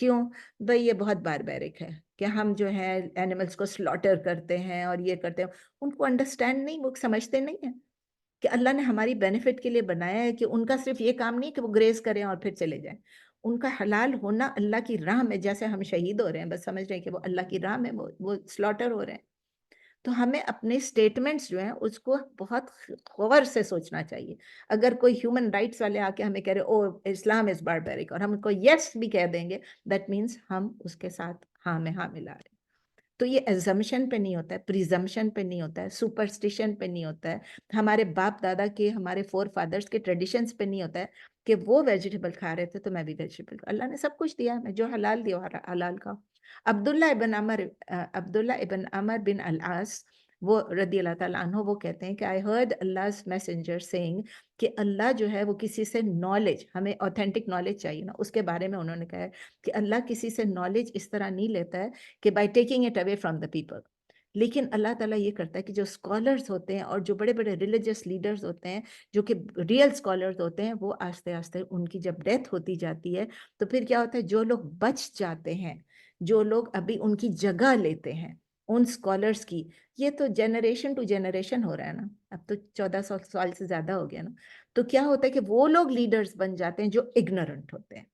کیوں؟ بھئی یہ بہت باربیرک ہے کہ ہم جو ہے اینیملس کو سلاٹر کرتے ہیں اور یہ کرتے ہیں. ان کو انڈرسٹینڈ نہیں، وہ سمجھتے نہیں ہیں کہ اللہ نے ہماری بینیفٹ کے لیے بنایا ہے کہ ان کا صرف یہ کام نہیں کہ وہ گریز کریں اور پھر چلے جائیں. ان کا حلال ہونا اللہ کی راہ میں، جیسے ہم شہید ہو رہے ہیں بس سمجھ رہے ہیں کہ وہ اللہ کی راہ میں وہ سلاٹر ہو رہے ہیں. تو ہمیں اپنے سٹیٹمنٹس جو ہیں اس کو بہت غور سے سوچنا چاہیے. اگر کوئی ہیومن رائٹس والے آ کے ہمیں کہہ رہے او اسلام از باربیرک اور ہم ان کو یس بھی کہہ دیں گے، دیٹ مینس ہم اس کے ساتھ ہاں میں ہاں ملا رہے ہیں. تو یہ ایزمپشن پہ نہیں ہوتا ہے، پریزمپشن پہ نہیں ہوتا ہے، سپرسٹیشن پہ نہیں ہوتا ہے، ہمارے باپ دادا کے، ہمارے فور فادرز کے ٹریڈیشنز پہ نہیں ہوتا ہے کہ وہ ویجیٹیبل کھا رہے تھے تو میں بھی ویجیٹیبل. اللہ نے سب کچھ دیا ہے، جو حلال دیا حلال کھاؤ. عبداللہ ابن عمر بن العاص وہ رضی اللہ تعالیٰ عنہ وہ کہتے ہیں کہ I heard Allah's messenger saying کہ اللہ جو ہے وہ کسی سے نالج، ہمیں اوتھینٹک نالج چاہیے نا، اس کے بارے میں انہوں نے کہا ہے کہ اللہ کسی سے نالج اس طرح نہیں لیتا ہے کہ by taking it away from the people. لیکن اللہ تعالیٰ یہ کرتا ہے کہ جو اسکالرز ہوتے ہیں اور جو بڑے بڑے ریلیجس لیڈرز ہوتے ہیں جو کہ ریئل اسکالرز ہوتے ہیں، وہ آہستہ آہستہ ان کی جب ڈیتھ ہوتی جاتی ہے تو پھر کیا ہوتا ہے، جو لوگ بچ جاتے ہیں، جو لوگ ابھی ان کی جگہ لیتے ہیں ان اسکالرس کی، یہ تو جنریشن ٹو جنریشن ہو رہا ہے نا، اب تو 1400 سال سے زیادہ ہو گیا نا. تو کیا ہوتا ہے کہ وہ لوگ لیڈرز بن جاتے ہیں جو اگنورنٹ ہوتے ہیں،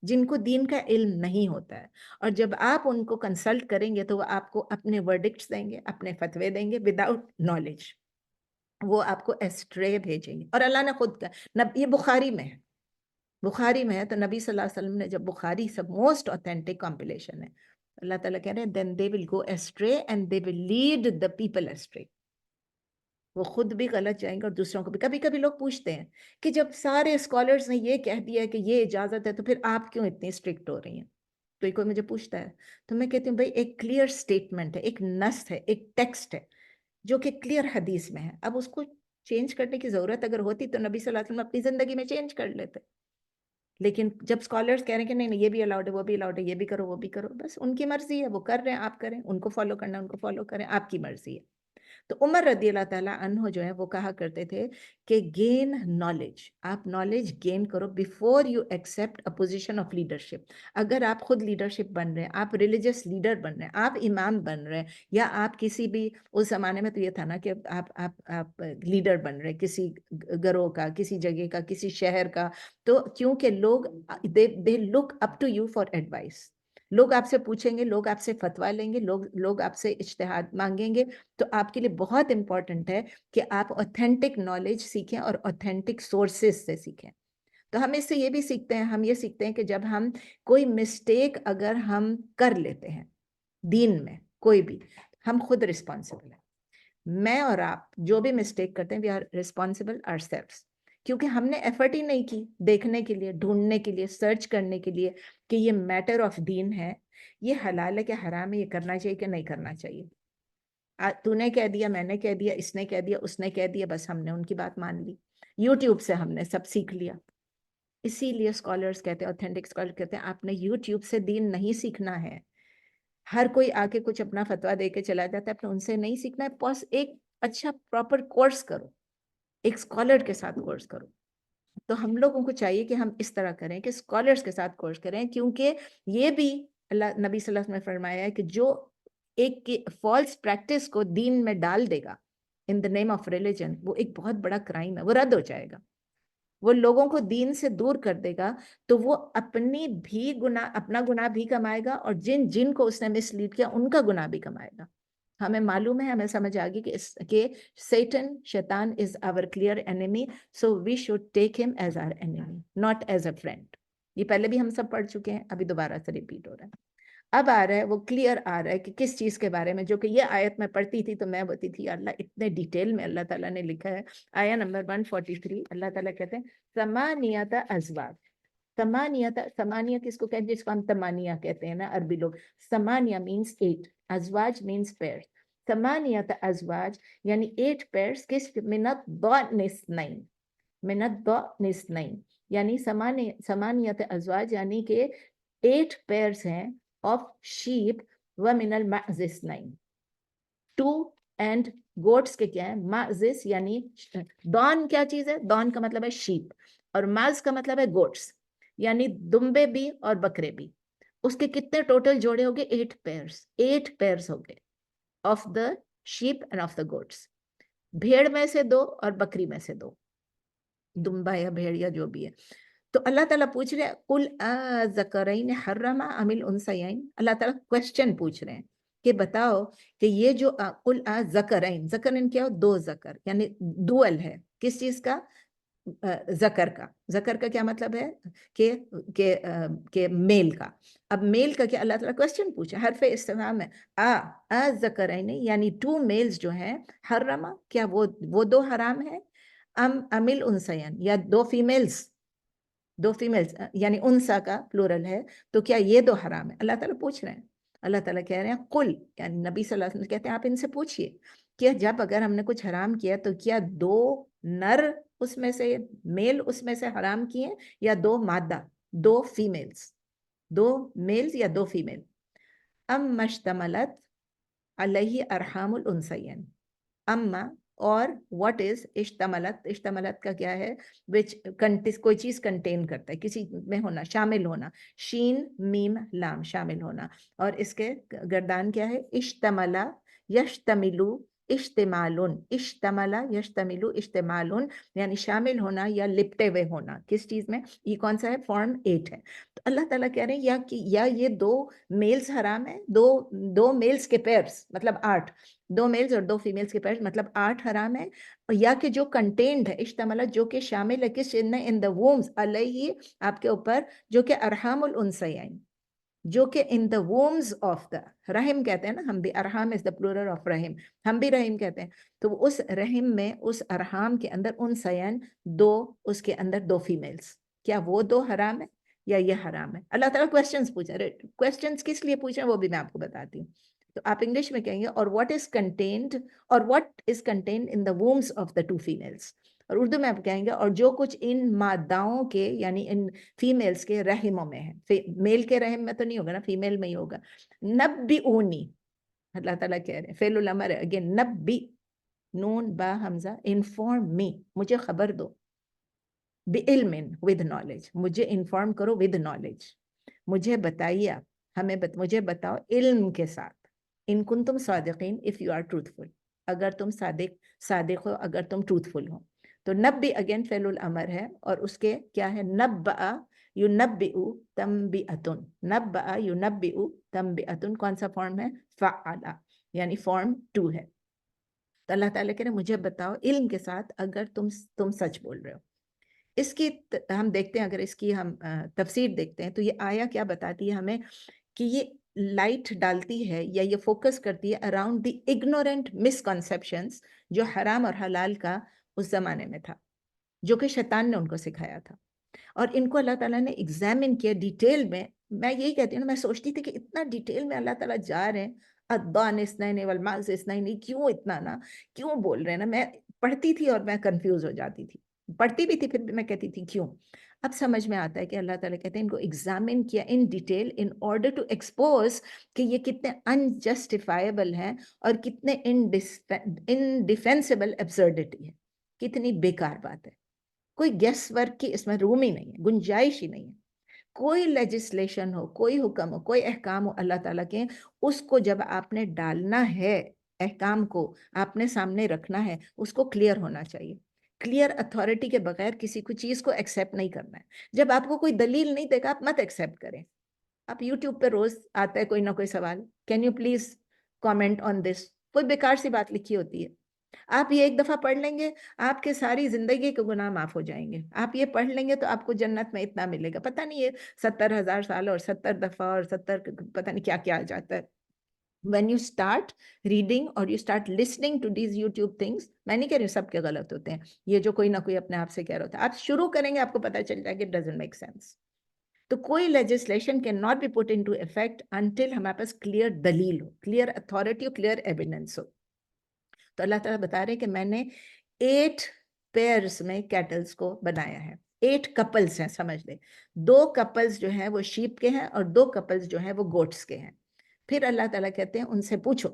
جن کو دین کا علم نہیں ہوتا ہے. اور جب آپ ان کو کنسلٹ کریں گے تو وہ آپ کو اپنے ورڈکٹس دیں گے، اپنے فتوے دیں گے وداؤٹ نالج. وہ آپ کو ایسٹرے بھیجیں گے. اور اللہ نے خود کا، یہ بخاری میں ہے، بخاری میں ہے. تو نبی صلی اللہ علیہ وسلم نے جب بخاری سب موسٹ اوتھینٹک کمپلیشن ہے، اللہ تعالیٰ کہہ رہے ہیں then they will go astray and they will lead the people astray. وہ خود بھی غلط جائیں گے اور دوسروں کو بھی. کبھی کبھی لوگ پوچھتے ہیں کہ جب سارے اسکالرز نے یہ کہہ دیا ہے کہ یہ اجازت ہے تو پھر آپ کیوں اتنی اسٹرکٹ ہو رہی ہیں؟ تو کوئی مجھے پوچھتا ہے تو میں کہتی ہوں بھائی ایک کلیئر سٹیٹمنٹ ہے، ایک نص ہے، ایک ٹیکسٹ ہے جو کہ کلیئر حدیث میں ہے. اب اس کو چینج کرنے کی ضرورت اگر ہوتی تو نبی صلی اللہ علیہ وسلم اپنی زندگی میں چینج کر لیتے. لیکن جب اسکالرز کہہ رہے ہیں کہ نہیں یہ بھی الاؤڈ ہے، وہ بھی الاؤڈ ہے، یہ بھی کرو وہ بھی کرو، بس ان کی مرضی ہے، وہ کر رہے ہیں، آپ کریں، ان کو فالو کرنا ان کو فالو کریں، آپ کی مرضی ہے. تو عمر رضی اللہ تعالیٰ عنہ جو ہے وہ کہا کرتے تھے کہ گین نالج، آپ نالج گین کرو before you accept a position of leadership. اگر آپ خود لیڈرشپ بن رہے ہیں، آپ ریلیجس لیڈر بن رہے ہیں، آپ امام بن رہے ہیں، یا آپ کسی بھی، اس زمانے میں تو یہ تھا نا کہ آپ لیڈر بن رہے ہیں کسی گروہ کا، کسی جگہ کا، کسی شہر کا، تو کیونکہ لوگ they look up to you for advice. لوگ آپ سے پوچھیں گے، لوگ آپ سے فتویٰ لیں گے، لوگ آپ سے اجتہاد مانگیں گے. تو آپ کے لیے بہت امپورٹنٹ ہے کہ آپ اوتھینٹک نالج سیکھیں اور اوتھینٹک سورسز سے سیکھیں. تو ہم اس سے یہ بھی سیکھتے ہیں، ہم یہ سیکھتے ہیں کہ جب ہم کوئی مسٹیک اگر ہم کر لیتے ہیں دین میں کوئی بھی، ہم خود رسپانسبل ہیں. میں اور آپ جو بھی مسٹیک کرتے ہیں we are responsible ourselves, کیونکہ ہم نے ایفرٹ ہی نہیں کی دیکھنے کے لیے، ڈھونڈنے کے لیے، سرچ کرنے کے لیے کہ یہ میٹر آف دین ہے، یہ حلال ہے کہ حرام ہے، یہ کرنا چاہیے کہ نہیں کرنا چاہیے. تو نے کہہ دیا، میں نے کہہ دیا، اس نے کہہ دیا، اس نے کہہ دیا، بس ہم نے ان کی بات مان لی. یوٹیوب سے ہم نے سب سیکھ لیا. اسی لیے اسکالرز کہتے ہیں، اوتھینٹک اسکالر کہتے ہیں آپ نے یوٹیوب سے دین نہیں سیکھنا ہے. ہر کوئی آ کے کچھ اپنا فتویٰ دے کے چلا جاتا ہے، اپنے ان سے نہیں سیکھنا ہے. ایک اچھا پراپر کورس کرو، ایک اسکالر کے ساتھ کورس کرو. تو ہم لوگوں کو چاہیے کہ ہم اس طرح کریں کہ اسکالرس کے ساتھ کورس کریں، کیونکہ یہ بھی اللہ نبی صلی اللہ علیہ وسلم نے فرمایا ہے کہ جو ایک فالس پریکٹس کو دین میں ڈال دے گا ان دا نیم آف ریلیجن، وہ ایک بہت بڑا کرائم ہے، وہ رد ہو جائے گا. وہ لوگوں کو دین سے دور کر دے گا تو وہ اپنا گناہ بھی کمائے گا اور جن کو اس نے مس لیڈ کیا ان کا گناہ بھی کمائے گا. ہمیں معلوم ہے، ہمیں سمجھ آ گئی کہ شیطان is our clear enemy, so we should take him as our enemy, not as a friend. یہ پہلے بھی ہم سب پڑھ چکے ہیں، ابھی دوبارہ سے ریپیٹ ہو رہا ہے. اب آ رہا ہے وہ کلیئر آ رہا ہے کہ کس چیز کے بارے میں، جو کہ یہ آیت میں پڑھتی تھی تو میں بولتی تھی اللہ اتنے ڈیٹیل میں اللہ تعالیٰ نے لکھا ہے. آیا نمبر 143 اللہ تعالیٰ کہتے ہیں ثمانیۃ ازواج. ثمانیہ کس کو کہتے ہیں؟ جس کو ہم تمانیہ کہتے ہیں نا عربی لوگ. ثمانیہ means 8، ازواج means pairs. ثمانیۃ ازواج یعنی 8 pairs، کس من الضأن اثنین، من الضأن اثنین، یعنی ثمانیۃ ازواج یعنی کہ 8 pairs ہیں of sheep ومن المعز اثنین. 2 and goats کے کیا ہے؟ معزس یعنی دان کیا چیز ہے؟ دان کا مطلب ہے sheep اور معز کا مطلب ہے goats، یعنی دمبے بھی اور بکرے بھی. اس کے کتنے ٹوٹل جوڑے ہو گئے؟ 8 pairs. 8 pairs ہو گئے of the shape and of the goats. بھیڑ میں سے 2 اور بکری میں سے 2, دمبا یا بھیڑ یا جو بھی ہے. تو اللہ تعالیٰ پوچھ رہے ہیں قل اذکرین حرم ام الانثیین. اللہ تعالیٰ کوشچن پوچھ رہے ہیں کہ بتاؤ کہ یہ جو قل اذکرین, ذکرین کیا ہو؟ 2 ذکر, یعنی ڈوئل ہے. کس چیز کا؟ ذکر کا. ذکر کا کیا مطلب ہے؟ کہ میل کا. اب میل کا کیا؟ اللہ تعالیٰ کوشچن پوچھا, حرف استفہام ہے. ذکرین یعنی 2 میلز جو ہیں, حرما کیا وہ 2 حرام ہیں, ام الانثیین یا 2 فیمیلز, 2 فیمیلز یعنی انسا کا پلورل ہے, تو کیا یہ 2 حرام ہے؟ اللہ تعالیٰ پوچھ رہے ہیں. اللہ تعالیٰ کہہ رہے ہیں قل, یعنی نبی صلی اللہ علیہ وسلم کہتے ہیں آپ ان سے پوچھئے کہ جب اگر ہم نے کچھ حرام کیا تو کیا 2 نر اس میں سے, میل اس میں سے حرام کیے, یا 2 مادہ, 2 فیمیلز, 2 میلز یا 2 فیمیل. ام مشتملت علیہ ارحام الانثیین. اما اور what is اشتملت, اشتملت کا کیا ہے؟ which کوئی چیز کنٹین کرتا ہے, کسی میں ہونا, شامل ہونا, شین میم لام شامل ہونا. اور اس کے گردان کیا ہے؟ اشتملا یشتملو اشتمالن, اشتملا یشتملو اشتمالن یعنی شامل ہونا یا لپٹے ہوئے ہونا. کس چیز میں؟ یہ کون سا ہے؟ فارم 8 ہے. تو اللہ تعالیٰ کہہ رہے ہیں یا یہ 2 میلز حرام ہیں, 2 میلز کے پیئرز مطلب 8, 2 میلز اور 2 فیمیلز کے پیئرز مطلب 8 حرام ہے, یا کہ جو کنٹینڈ ہے اشتملت جو کہ شامل ہے کس چیز میں؟ ان دا وومز علیہ آپ کے اوپر, جو کہ ارحام الانثیین, جو کہ ان دا وومز آف دا رحم کہتے ہیں نا ہم بھی, ارحام از دا پلورل آف رحم, ہم بھی رحم کہتے ہیں. تو اس رحم میں, اس ارحام کے اندر انثیین 2, اس کے اندر 2 فیمیلز, کیا وہ 2 حرام ہے یا یہ حرام ہے؟ اللہ تعالیٰ کوشچنز پوچھیں. کوشچنز کس لیے پوچھیں وہ بھی میں آپ کو بتاتی ہوں. تو آپ انگلش میں کہیں گے اور what is contained in the wombs of the 2 females, اور اردو میں آپ کہیں گے اور جو کچھ ان ماداؤں کے یعنی ان فیمیلز کے رحموں میں ہے. میل کے رحم میں تو نہیں ہوگا نا, فیمیل میں ہی ہوگا. نبئونی, اللہ تعالیٰ کہہ رہے ہیں فعل الامر ہے اگین, نبی نون با حمزہ, انفارم می مجھے خبر دو, بعلم with knowledge مجھے انفارم کرو with knowledge, مجھے بتائیے آپ, مجھے بتاؤ علم کے ساتھ. ان کنتم صادقین, if you are truthful, اگر تم صادق ہو, اگر تم truthful ہو. تو نبی اگین فعل الامر ہے اور اس کے کیا ہے؟ نبأ ینبئ تنبئۃ, نبأ ینبئ تنبئۃ کون سا فارم ہے؟ فعل, یعنی فارم 2 ہے. تو اللہ تعالیٰ کہہ رہے مجھے بتاؤ علم کے ساتھ اگر تم سچ بول رہے ہو. اس کی ہم دیکھتے ہیں, اگر اس کی ہم تفسیر دیکھتے ہیں تو یہ آیا کیا بتاتی ہے ہمیں کہ یہ لائٹ ڈالتی ہے یا یہ فوکس کرتی ہے اراؤنڈ دی اگنورنٹ مسکنسیپشنز جو حرام اور حلال کا اس زمانے میں تھا, جو کہ شیطان نے ان کو سکھایا تھا. اور ان کو اللہ تعالیٰ نے ایگزامن کیا ڈیٹیل میں. میں یہی کہتی ہوں نا, میں سوچتی تھی کہ اتنا ڈیٹیل میں اللہ تعالیٰ جا رہے ہیں, الضان اثنین والمعز اثنین, کیوں اتنا نا, کیوں بول رہے ہیں نا. میں پڑھتی تھی اور میں کنفیوز ہو جاتی تھی, پڑھتی بھی تھی پھر بھی میں کہتی تھی کیوں. اب سمجھ میں آتا ہے کہ اللہ تعالیٰ کہتے ہیں ان کو ایگزامن کیا in detail in order to expose کہ یہ کتنے انجسٹیفائبل ہیں اور کتنے انڈیفینسیبل ایبسرڈٹی ہے, کتنی بیکار بات ہے. کوئی گیس ورک کی اس میں روم ہی نہیں ہے, گنجائش ہی نہیں ہے. کوئی لیجسلیشن ہو, کوئی حکم ہو, کوئی احکام ہو اللہ تعالیٰ کے, اس کو جب آپ نے ڈالنا ہے, احکام کو آپ نے سامنے رکھنا ہے, اس کو کلیئر ہونا چاہیے. کلیئر اتھارٹی کے بغیر کسی کو چیز کو ایکسیپٹ نہیں کرنا ہے. جب آپ کو کوئی دلیل نہیں دے گا آپ مت ایکسیپٹ کریں. آپ یوٹیوب پہ روز آتا ہے کوئی نہ کوئی سوال, can you please comment on this, کوئی بیکار سی بات لکھی ہوتی ہے, آپ یہ ایک دفعہ پڑھ لیں گے آپ کے ساری زندگی کے گناہ معاف ہو جائیں گے. آپ یہ پڑھ لیں گے تو آپ کو جنت میں اتنا ملے گا, پتہ نہیں یہ 70,000 سال اور 70 دفعہ اور 70 پتہ نہیں کیا کیا آ جاتا ہے. when you start reading or you start listening to these YouTube things, میں نہیں کہہ رہی ہوں سب کے غلط ہوتے ہیں, یہ جو کوئی نہ کوئی اپنے آپ سے کہہ رہا ہوتا ہے, آپ شروع کریں گے آپ کو پتہ چل جائے گا it doesn't make sense. تو کوئی legislation cannot be put into effect until ہمارے پاس clear دلیل ہو, clear authority ہو, clear evidence ہو. تو اللہ تعالیٰ بتا رہے کہ میں نے 8 پیئرز میں کیٹلز کو بنایا ہے, 8 کپلز ہیں, سمجھ لیں 2 کپلز جو ہیں وہ شیپ کے ہیں اور 2 کپلز جو ہیں وہ گوٹس کے ہیں. پھر اللہ تعالیٰ کہتے ہیں ان سے پوچھو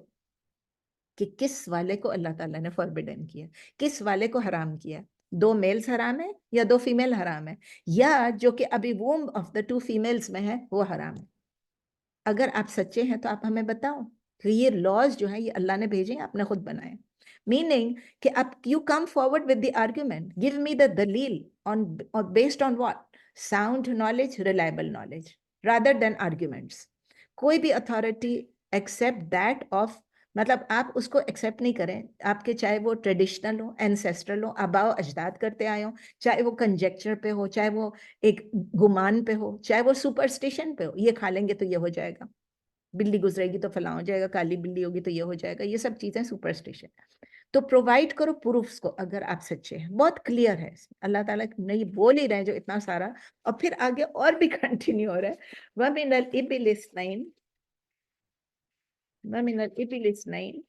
کہ کس والے کو اللہ تعالیٰ نے فوربیڈن کیا, کس والے کو حرام کیا, 2 میلز حرام ہے یا 2 فیمیل حرام ہے, یا جو کہ ابھی ووم آف دا 2 فیمیلز میں ہے وہ حرام ہے. اگر آپ سچے ہیں تو آپ ہمیں بتاؤ کہ یہ laws جو ہیں یہ اللہ نے بھیجے ہیں آپ نے خود بنائے. Meaning کہ آپ you come forward with the argument, give me the dalil on or based on what? Sound knowledge, reliable knowledge, rather than arguments. کوئی بھی authority accept that of مطلب آپ اس کو ایکسیپٹ نہیں کریں آپ کے چاہے وہ ٹریڈیشنل ہو اینسیسٹرل ہو آباء و اجداد کرتے آئے ہوں چاہے وہ کنجیکچر پہ ہو چاہے وہ ایک گمان پہ ہو چاہے وہ سپرسٹیشن پہ ہو یہ کھا لیں گے تو یہ ہو جائے گا بلی گزرے گی تو فلاں ہو جائے گا کالی بلی ہوگی تو یہ ہو جائے گا یہ سب چیزیں سپرسٹیشن تو پرووائڈ کرو پروفس کو اگر آپ سچے ہیں بہت کلیئر ہے اللہ تعالیٰ نہیں بول ہی رہے ہیں جو اتنا سارا اور پھر آگے اور بھی کنٹینیو ہو رہا ہے وَمِنَ الْإِبِلِ اثْنَيْنِ وَمِنَ الْإِبِلِ اثْنَيْنِ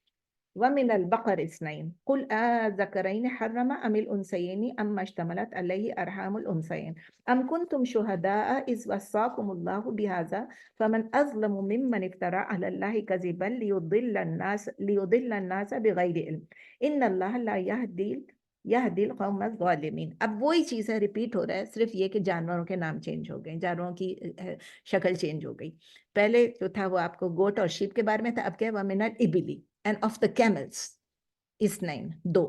وَمِنَ الْبَقَرِ اثْنَيْنِ قُلْ آذَكَرَيْنِ حَرَّمَ أَمِ الْأُنْثَيَيْنِ أَمَّا اشْتَمَلَتْ عَلَيْهِ أَرْحَامُ الْأُنْثَيَيْنِ أَمْ كُنْتُمْ شُهَدَاءَ إِذْ وَصَّاكُمُ اللَّهُ بِهَذَا فَمَنْ أَظْلَمُ مِمَّنِ افْتَرَىٰ عَلَى اللَّهِ كَذِبًا لِيُضِلَّ النَّاسَ بِغَيْرِ عِلْمٍ إِنَّ اللَّهَ لَا يَهْدِي الْقَوْمَ الظَّالِمِينَ. اب وہی چیز ہے ریپیٹ ہو رہا ہے صرف یہ کہ جانوروں کے نام چینج ہو گئے جانوروں کی شکل چینج ہو گئی پہلے جو تھا وہ آپ کو گوٹ اور شیپ کے بارے میں تھا اب کیا ہے وَمِنَ الْإِبِلِ and of the camels اثنین دو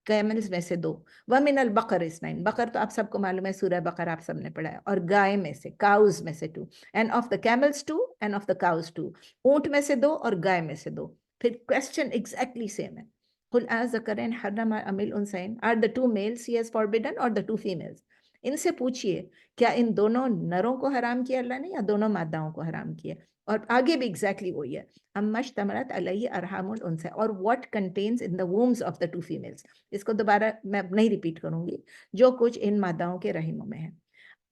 کیملز میں سے دو وَمِنَ الْبَقَرِ اثنین بقر تو آپ سب کو معلوم ہے سورہ بقر آپ سب نے پڑھا ہے اور گائے میں سے کاؤز میں سے 2 and of the camels 2 and of the cows 2 اونٹ میں سے 2 اور گائے میں سے 2 پھر question exactly same ہے قُلْ أَذَكَرَيْنِ حَرَّمَ أَمِ الْأُنْثَيَيْنِ are the 2 males he has forbidden or the 2 females ان سے پوچھئے کیا ان دونوں نروں کو حرام کیا اللہ نے یا دونوں ماداؤں کو حرام کیا اور آگے بھی exactly وہی ہے اَمَّا اشْتَمَلَتْ عَلَيْهِ أَرْحَامُ الْأُنْثَى اور what contains in the wombs of the 2 females اس کو دوبارہ میں نہیں ریپیٹ کروں گی جو کچھ ان ماداؤں کے رحموں میں ہے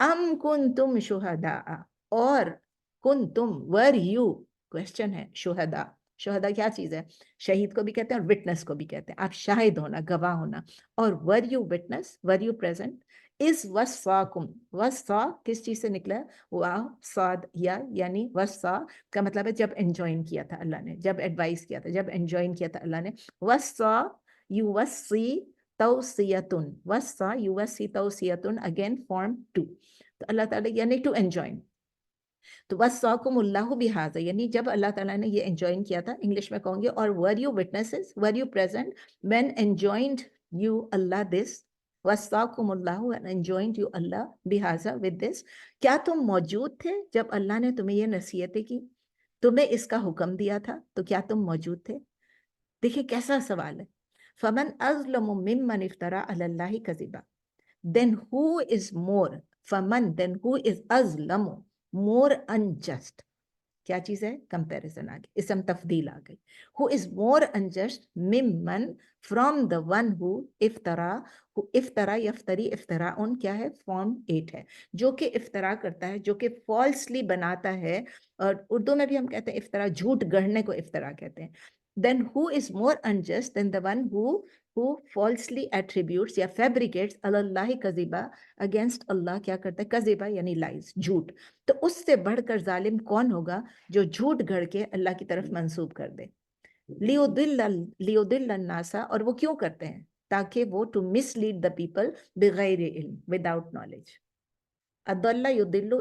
ام کنتم شہداء اور کنتم were you question ہے شہداء شہداء کیا چیز ہے شہید کو بھی کہتے ہیں اور وٹنس کو بھی کہتے ہیں آپ شاہد ہونا گواہ ہونا اور were you witness were you present اس وصاکم وصا کس چیز سے نکلا ہے واو صاد یا یعنی وصا کا مطلب ہے جب انجوائن کیا تھا اللہ نے جب ایڈوائز کیا تھا جب انجوائن کیا تھا اللہ نے وصا یوصی توصیتن وصا یوصی توصیتن اگین فارم 2 تو اللہ تعالیٰ یعنی ٹو انجوائن تو وصاکم اللہ بہذا یعنی جب اللہ تعالیٰ نے یہ انجوائن کیا تھا انگلش میں کہوں گے اور were you witnesses were you present when enjoined you Allah this وَاسْتَاكُمُ اللَّهُ and enjoined you Allah بِهَذَا with this کیا تم موجود تھے جب اللہ نے تمہیں یہ نصیحتیں کی تمہیں اس کا حکم دیا تھا تو کیا تم موجود تھے دیکھیں کیسا سوال ہے فَمَنْ أَظْلَمُ مِمَّنِ افْتَرَىٰ عَلَى اللَّهِ كَذِبًا then who is more فَمَنْ then who is أَظْلَمُ more unjust کیا چیز ہے کمپیریزن آگئی اسم تفضیل آگئی who is more unjust ممن from the one who افترا یفتری افتراءن کیا ہے فارم 8 ہے جو کہ افترا کرتا ہے جو کہ فالسلی بناتا ہے اور اردو میں بھی ہم کہتے ہیں افترا جھوٹ گڑھنے کو افترا کہتے ہیں then who is more unjust than the one who falsely attributes یا fabricates اللہ کذبا against اللہ کیا کرتا ہے کذبا یعنی لائز جھوٹ تو اس سے بڑھ کر ظالم کون ہوگا جو جھوٹ گھڑ کے اللہ کی طرف منسوب کر دے لیودل الناس اور وہ کیوں کرتے ہیں تاکہ وہ to mislead the people بغیر علم without knowledge اضل یضل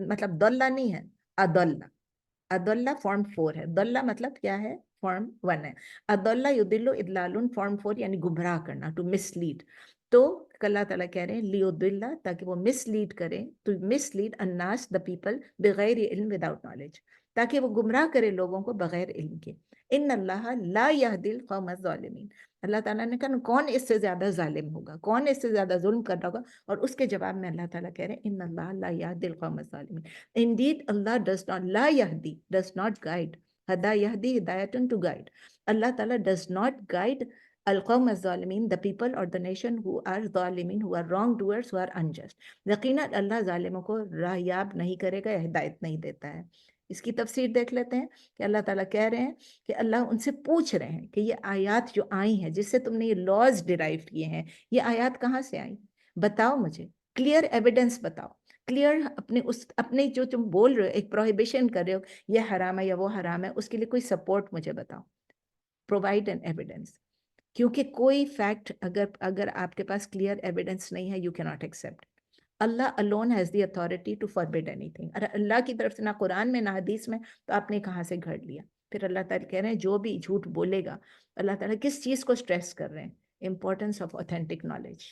مطلب ضل نہیں ہے اضل فارم 4 ہے ضل مطلب کیا ہے فارم 1 ہے اضل یضل اضلال فارم 4 یعنی گمراہ کرنا to mislead تو اللہ تعالیٰ کہہ رہے ہیں لیودل تاکہ وہ mislead کریں to mislead الناس the people بغیر علم without knowledge تاکہ وہ گمراہ کرے لوگوں کو بغیر علم کے ان اللہ لا یہدی القوم الظالمین اللہ تعالیٰ نے کہا کون اس سے زیادہ ظالم ہوگا کون اس سے زیادہ ظلم کر رہا ہوگا اور اس کے جواب میں اللہ تعالیٰ کہہ رہے ہیں ان اللہ لا یہدی القوم الظالمین indeed Allah does not law یہدی does not guide ہدا یہدی ہدایتن to guide اللہ تعالیٰ does not guide القوم الظالمین the people or the nation who are ظالمین who are wrong doers who are unjust یقیناً اللہ ظالموں کو راہیاب نہیں کرے گا یا ہدایت نہیں دیتا ہے اس کی تفسیر دیکھ لیتے ہیں کہ اللہ تعالیٰ کہہ رہے ہیں کہ اللہ ان سے پوچھ رہے ہیں کہ یہ آیات جو آئی ہیں جس سے تم نے یہ لاز ڈیرائیو کیے ہیں یہ آیات کہاں سے آئیں بتاؤ مجھے کلیئر ایویڈنس بتاؤ کلیئر اپنے جو تم بول رہے ہو ایک پروہیبیشن کر رہے ہو یہ حرام ہے یا وہ حرام ہے اس کے لیے کوئی سپورٹ مجھے بتاؤ پرووائڈ این ایویڈنس کیونکہ کوئی فیکٹ اگر آپ کے پاس کلیئر ایویڈنس نہیں ہے یو کی not accept Allah alone has the authority to forbid anything. اور اللہ کی طرف سے نہ قرآن میں نہ حدیث میں، تو آپ نے کہاں سے گھڑ لیا؟ پھر اللہ تعالیٰ کہہ رہے ہیں جو بھی جھوٹ بولے گا، اللہ تعالیٰ کس چیز کو سٹریس کر رہے ہیں؟ Importance of authentic knowledge.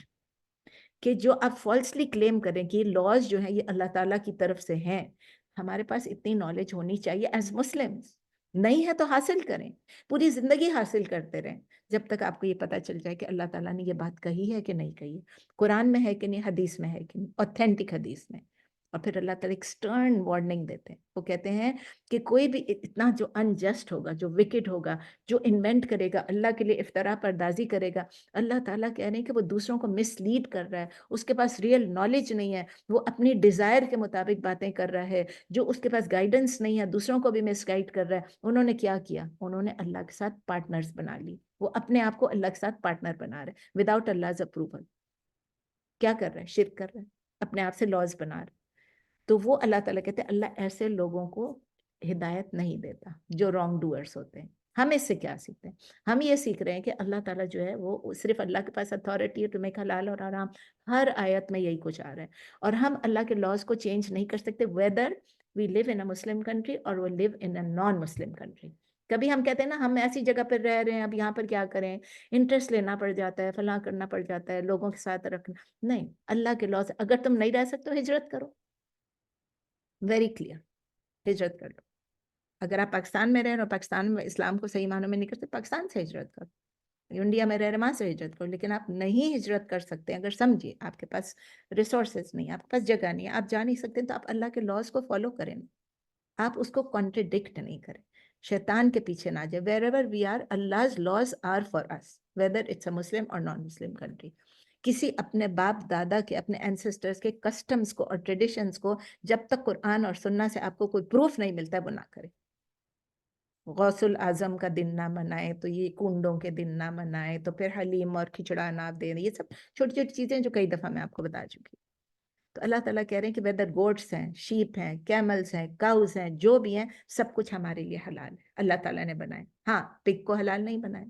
کہ جو آپ فالسلی کلیم کریں کہ یہ لاز جو ہیں یہ اللہ تعالیٰ کی طرف سے ہیں، ہمارے پاس اتنی نالج ہونی چاہیے ایز مسلمس. نہیں ہے تو حاصل کریں، پوری زندگی حاصل کرتے رہیں جب تک آپ کو یہ پتہ چل جائے کہ اللہ تعالیٰ نے یہ بات کہی ہے کہ نہیں کہی ہے، قرآن میں ہے کہ نہیں، حدیث میں ہے کہ نہیں، اوتھینٹک حدیث میں. اور پھر اللہ تعالیٰ ایک سٹرن وارننگ دیتے ہیں. وہ کہتے ہیں کہ کوئی بھی اتنا جو انجسٹ ہوگا، جو وکٹ ہوگا، جو انوینٹ کرے گا، اللہ کے لیے افتراء پردازی کرے گا، اللہ تعالیٰ کہہ رہے ہیں کہ وہ دوسروں کو مس لیڈ کر رہا ہے، اس کے پاس ریئل نالج نہیں ہے، وہ اپنی ڈیزائر کے مطابق باتیں کر رہا ہے، جو اس کے پاس گائیڈنس نہیں ہے، دوسروں کو بھی مس گائیڈ کر رہا ہے. انہوں نے کیا کیا؟ انہوں نے اللہ کے ساتھ پارٹنرز بنا لی. وہ اپنے آپ کو اللہ کے ساتھ پارٹنر بنا رہے وداؤٹ Allah's approval. کیا کر رہے ہیں؟ شرک کر رہے ہیں، اپنے آپ سے لاز بنا رہے. تو وہ اللہ تعالیٰ کہتے ہیں اللہ ایسے لوگوں کو ہدایت نہیں دیتا جو رانگ ڈوئرس ہوتے ہیں. ہم اس سے کیا سیکھتے ہیں؟ ہم یہ سیکھ رہے ہیں کہ اللہ تعالیٰ جو ہے وہ صرف اللہ کے پاس اتھارٹی ہے ٹو میک حلال اور حرام. ہر آیت میں یہی کچھ آ رہا ہے، اور ہم اللہ کے لاز کو چینج نہیں کر سکتے whether we live in a Muslim country or we live in a non-Muslim country. کبھی ہم کہتے ہیں نا ہم ایسی جگہ پر رہ رہے ہیں، اب یہاں پر کیا کریں، انٹرسٹ لینا پڑ جاتا ہے، فلاں کرنا پڑ جاتا ہے، لوگوں کے ساتھ رکھنا. نہیں، اللہ کے لاز، اگر تم نہیں رہ سکتے تو ہجرت کرو. ویری کلیئر، ہجرت کر لو. اگر آپ پاکستان میں رہ رہے اور پاکستان میں اسلام کو صحیح معنوں میں نہیں کرتے، پاکستان سے ہجرت کرو. انڈیا میں رہ رہے وہاں سے ہجرت کرو. لیکن آپ نہیں ہجرت کر سکتے اگر سمجھیے آپ کے پاس ریسورسز نہیں، آپ کے پاس جگہ نہیں، آپ جا نہیں سکتے، تو آپ اللہ کے لاز کو فالو کریں، آپ اس کو کانٹرڈکٹ نہیں کریں، شیطان کے پیچھے نہ جائے. wherever we are, Allah's laws are for us, whether it's a Muslim or non-Muslim country. کسی اپنے باپ دادا کے، اپنے اینسسٹرز کے کسٹمز کو اور ٹریڈیشنز کو جب تک قرآن اور سنہ سے آپ کو کوئی پروف نہیں ملتا ہے وہ نہ کرے. غوث الاعظم کا دن نہ منائے تو یہ کنڈوں کے دن نہ منائے، تو پھر حلیم اور کھچڑا نہ دے، یہ سب چھوٹی چھوٹی چیزیں جو کئی دفعہ میں آپ کو بتا چکی. تو اللہ تعالیٰ کہہ رہے ہیں کہ ویدر گوٹس ہیں، شیپ ہیں، کیملز ہیں، کاؤز ہیں، جو بھی ہیں، سب کچھ ہمارے لیے حلال ہے، اللہ تعالیٰ نے بنائے. ہاں، پگ کو حلال نہیں بنائے.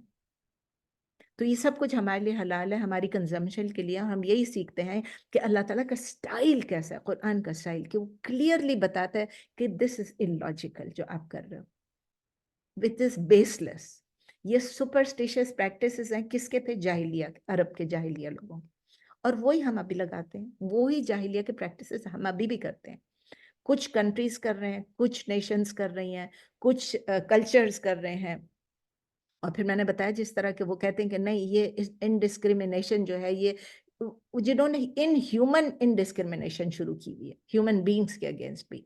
تو یہ سب کچھ ہمارے لیے حلال ہے، ہماری کنزمپشن کے لیے. ہم یہی سیکھتے ہیں کہ اللہ تعالیٰ کا سٹائل کیسا ہے، قرآن کا سٹائل، کہ وہ کلیئرلی بتاتا ہے کہ دس از illogical جو آپ کر رہے ہو، وچ از بیس لیس. یہ سپرسٹیشیس پریکٹسز ہیں، کس کے تھے؟ جاہلیہ، عرب کے جاہلیہ لوگوں. اور وہی ہم ابھی لگاتے ہیں، وہی جاہلیہ کے پریکٹسز ہم ابھی بھی کرتے ہیں. کچھ کنٹریز کر رہے ہیں، کچھ نیشنز کر رہی ہیں، کچھ کلچرز کر رہے ہیں. اور پھر میں نے بتایا جس طرح کہ وہ کہتے ہیں کہ نہیں، یہ انڈسکریمنیشن جو ہے، یہ جنہوں نے ان ہیومن انڈسکریمنیشن شروع کی ہوئی ہے، ہیومن بینگز کے اگینسٹ بھی.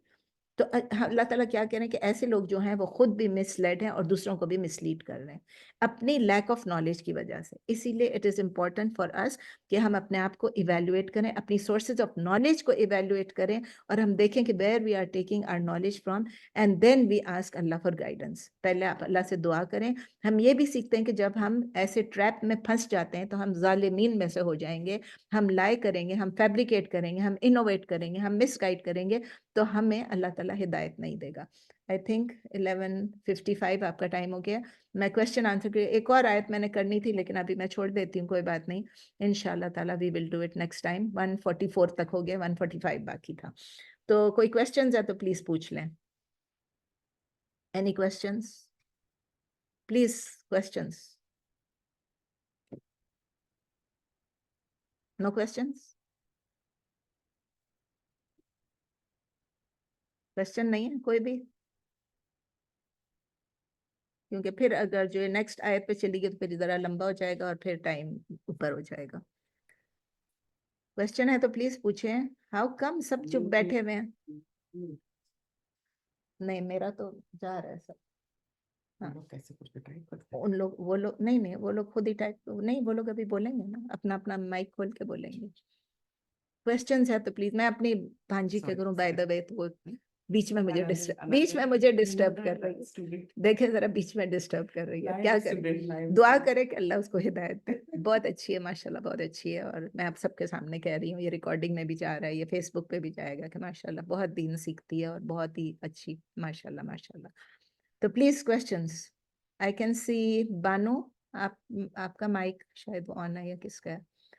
تو اللہ تعالیٰ کیا کہہ رہے ہیں کہ ایسے لوگ جو ہیں وہ خود بھی مس لیڈ ہیں اور دوسروں کو بھی مس لیڈ کر رہے ہیں اپنی لیک آف نالج کی وجہ سے. اسی لیے it is important for us کہ ہم اپنے آپ کو ایویلویٹ کریں، اپنی سورسز آف نالج کو ایویلویٹ کریں، اور ہم دیکھیں کہ where we are taking our knowledge from, and then we ask Allah for guidance. پہلے آپ اللہ سے دعا کریں. ہم یہ بھی سیکھتے ہیں کہ جب ہم ایسے ٹریپ میں پھنس جاتے ہیں تو ہم ظالمین میں سے ہو جائیں گے، ہم لائے کریں گے، ہم فیبریکیٹ کریں گے، ہم انوویٹ کریں گے، ہم مس گائڈ کریں گے، تو ہمیں اللہ تعالیٰ ہدایت نہیں دے گا. آئی تھنک 11:55 آپ کا ٹائم ہو گیا. میں کویسچن آنسر کے ایک اور آیت میں نے کرنی تھی، لیکن ابھی میں چھوڑ دیتی ہوں، کوئی بات نہیں. انشاءاللہ تعالیٰ we will do it next time. 144 تک ہو گیا، 145 باقی تھا. تو کوئی کویسچنز ہے تو پلیز پوچھ لیں. Any questions? Please questions. No questions? Question نہیں ہے کوئی بھی؟ کیونکہ پھر اگر جو نیکسٹ آیت پہ چلی گئی تو پھر ذرا لمبا ہو جائے گا اور پھر ٹائم اوپر ہو جائے گا. کویسچن ہے تو پلیز پوچھیں. ہاؤ کم سب چپ بیٹھے ہوئے ہیں؟ نہیں، میرا تو جا رہا ہے سب. ان لوگ، وہ لوگ نہیں، وہ لوگ خود ہی ٹائپ نہیں، وہ لوگ ابھی بولیں گے نا، اپنا اپنا مائک کھول کے بولیں گے. کویسچنز ہے تو پلیز. میں اپنی بھانجی کے کروں بائی دا وے، تو وہ بیچ میں مجھے ڈسٹرب کر رہی ہے. دیکھیں ذرا، بیچ میں ڈسٹرب کر رہی ہے، کیا کریں؟ دعا کرے کہ اللہ اس کو ہدایت دے. بہت اچھی ہے ماشاءاللہ، بہت اچھی ہے. اور میں آپ سب کے سامنے کہہ رہی ہوں، یہ ریکارڈنگ میں بھی جا رہا ہے، یہ فیس بک پہ بھی جائے گا، کہ ماشاءاللہ بہت دین سیکھتی ہے اور بہت ہی اچھی، ماشاءاللہ ماشاءاللہ. تو please questions. I can see Bano, آپ کا مائک شاید وہ آن ہے یا کس کا ہے؟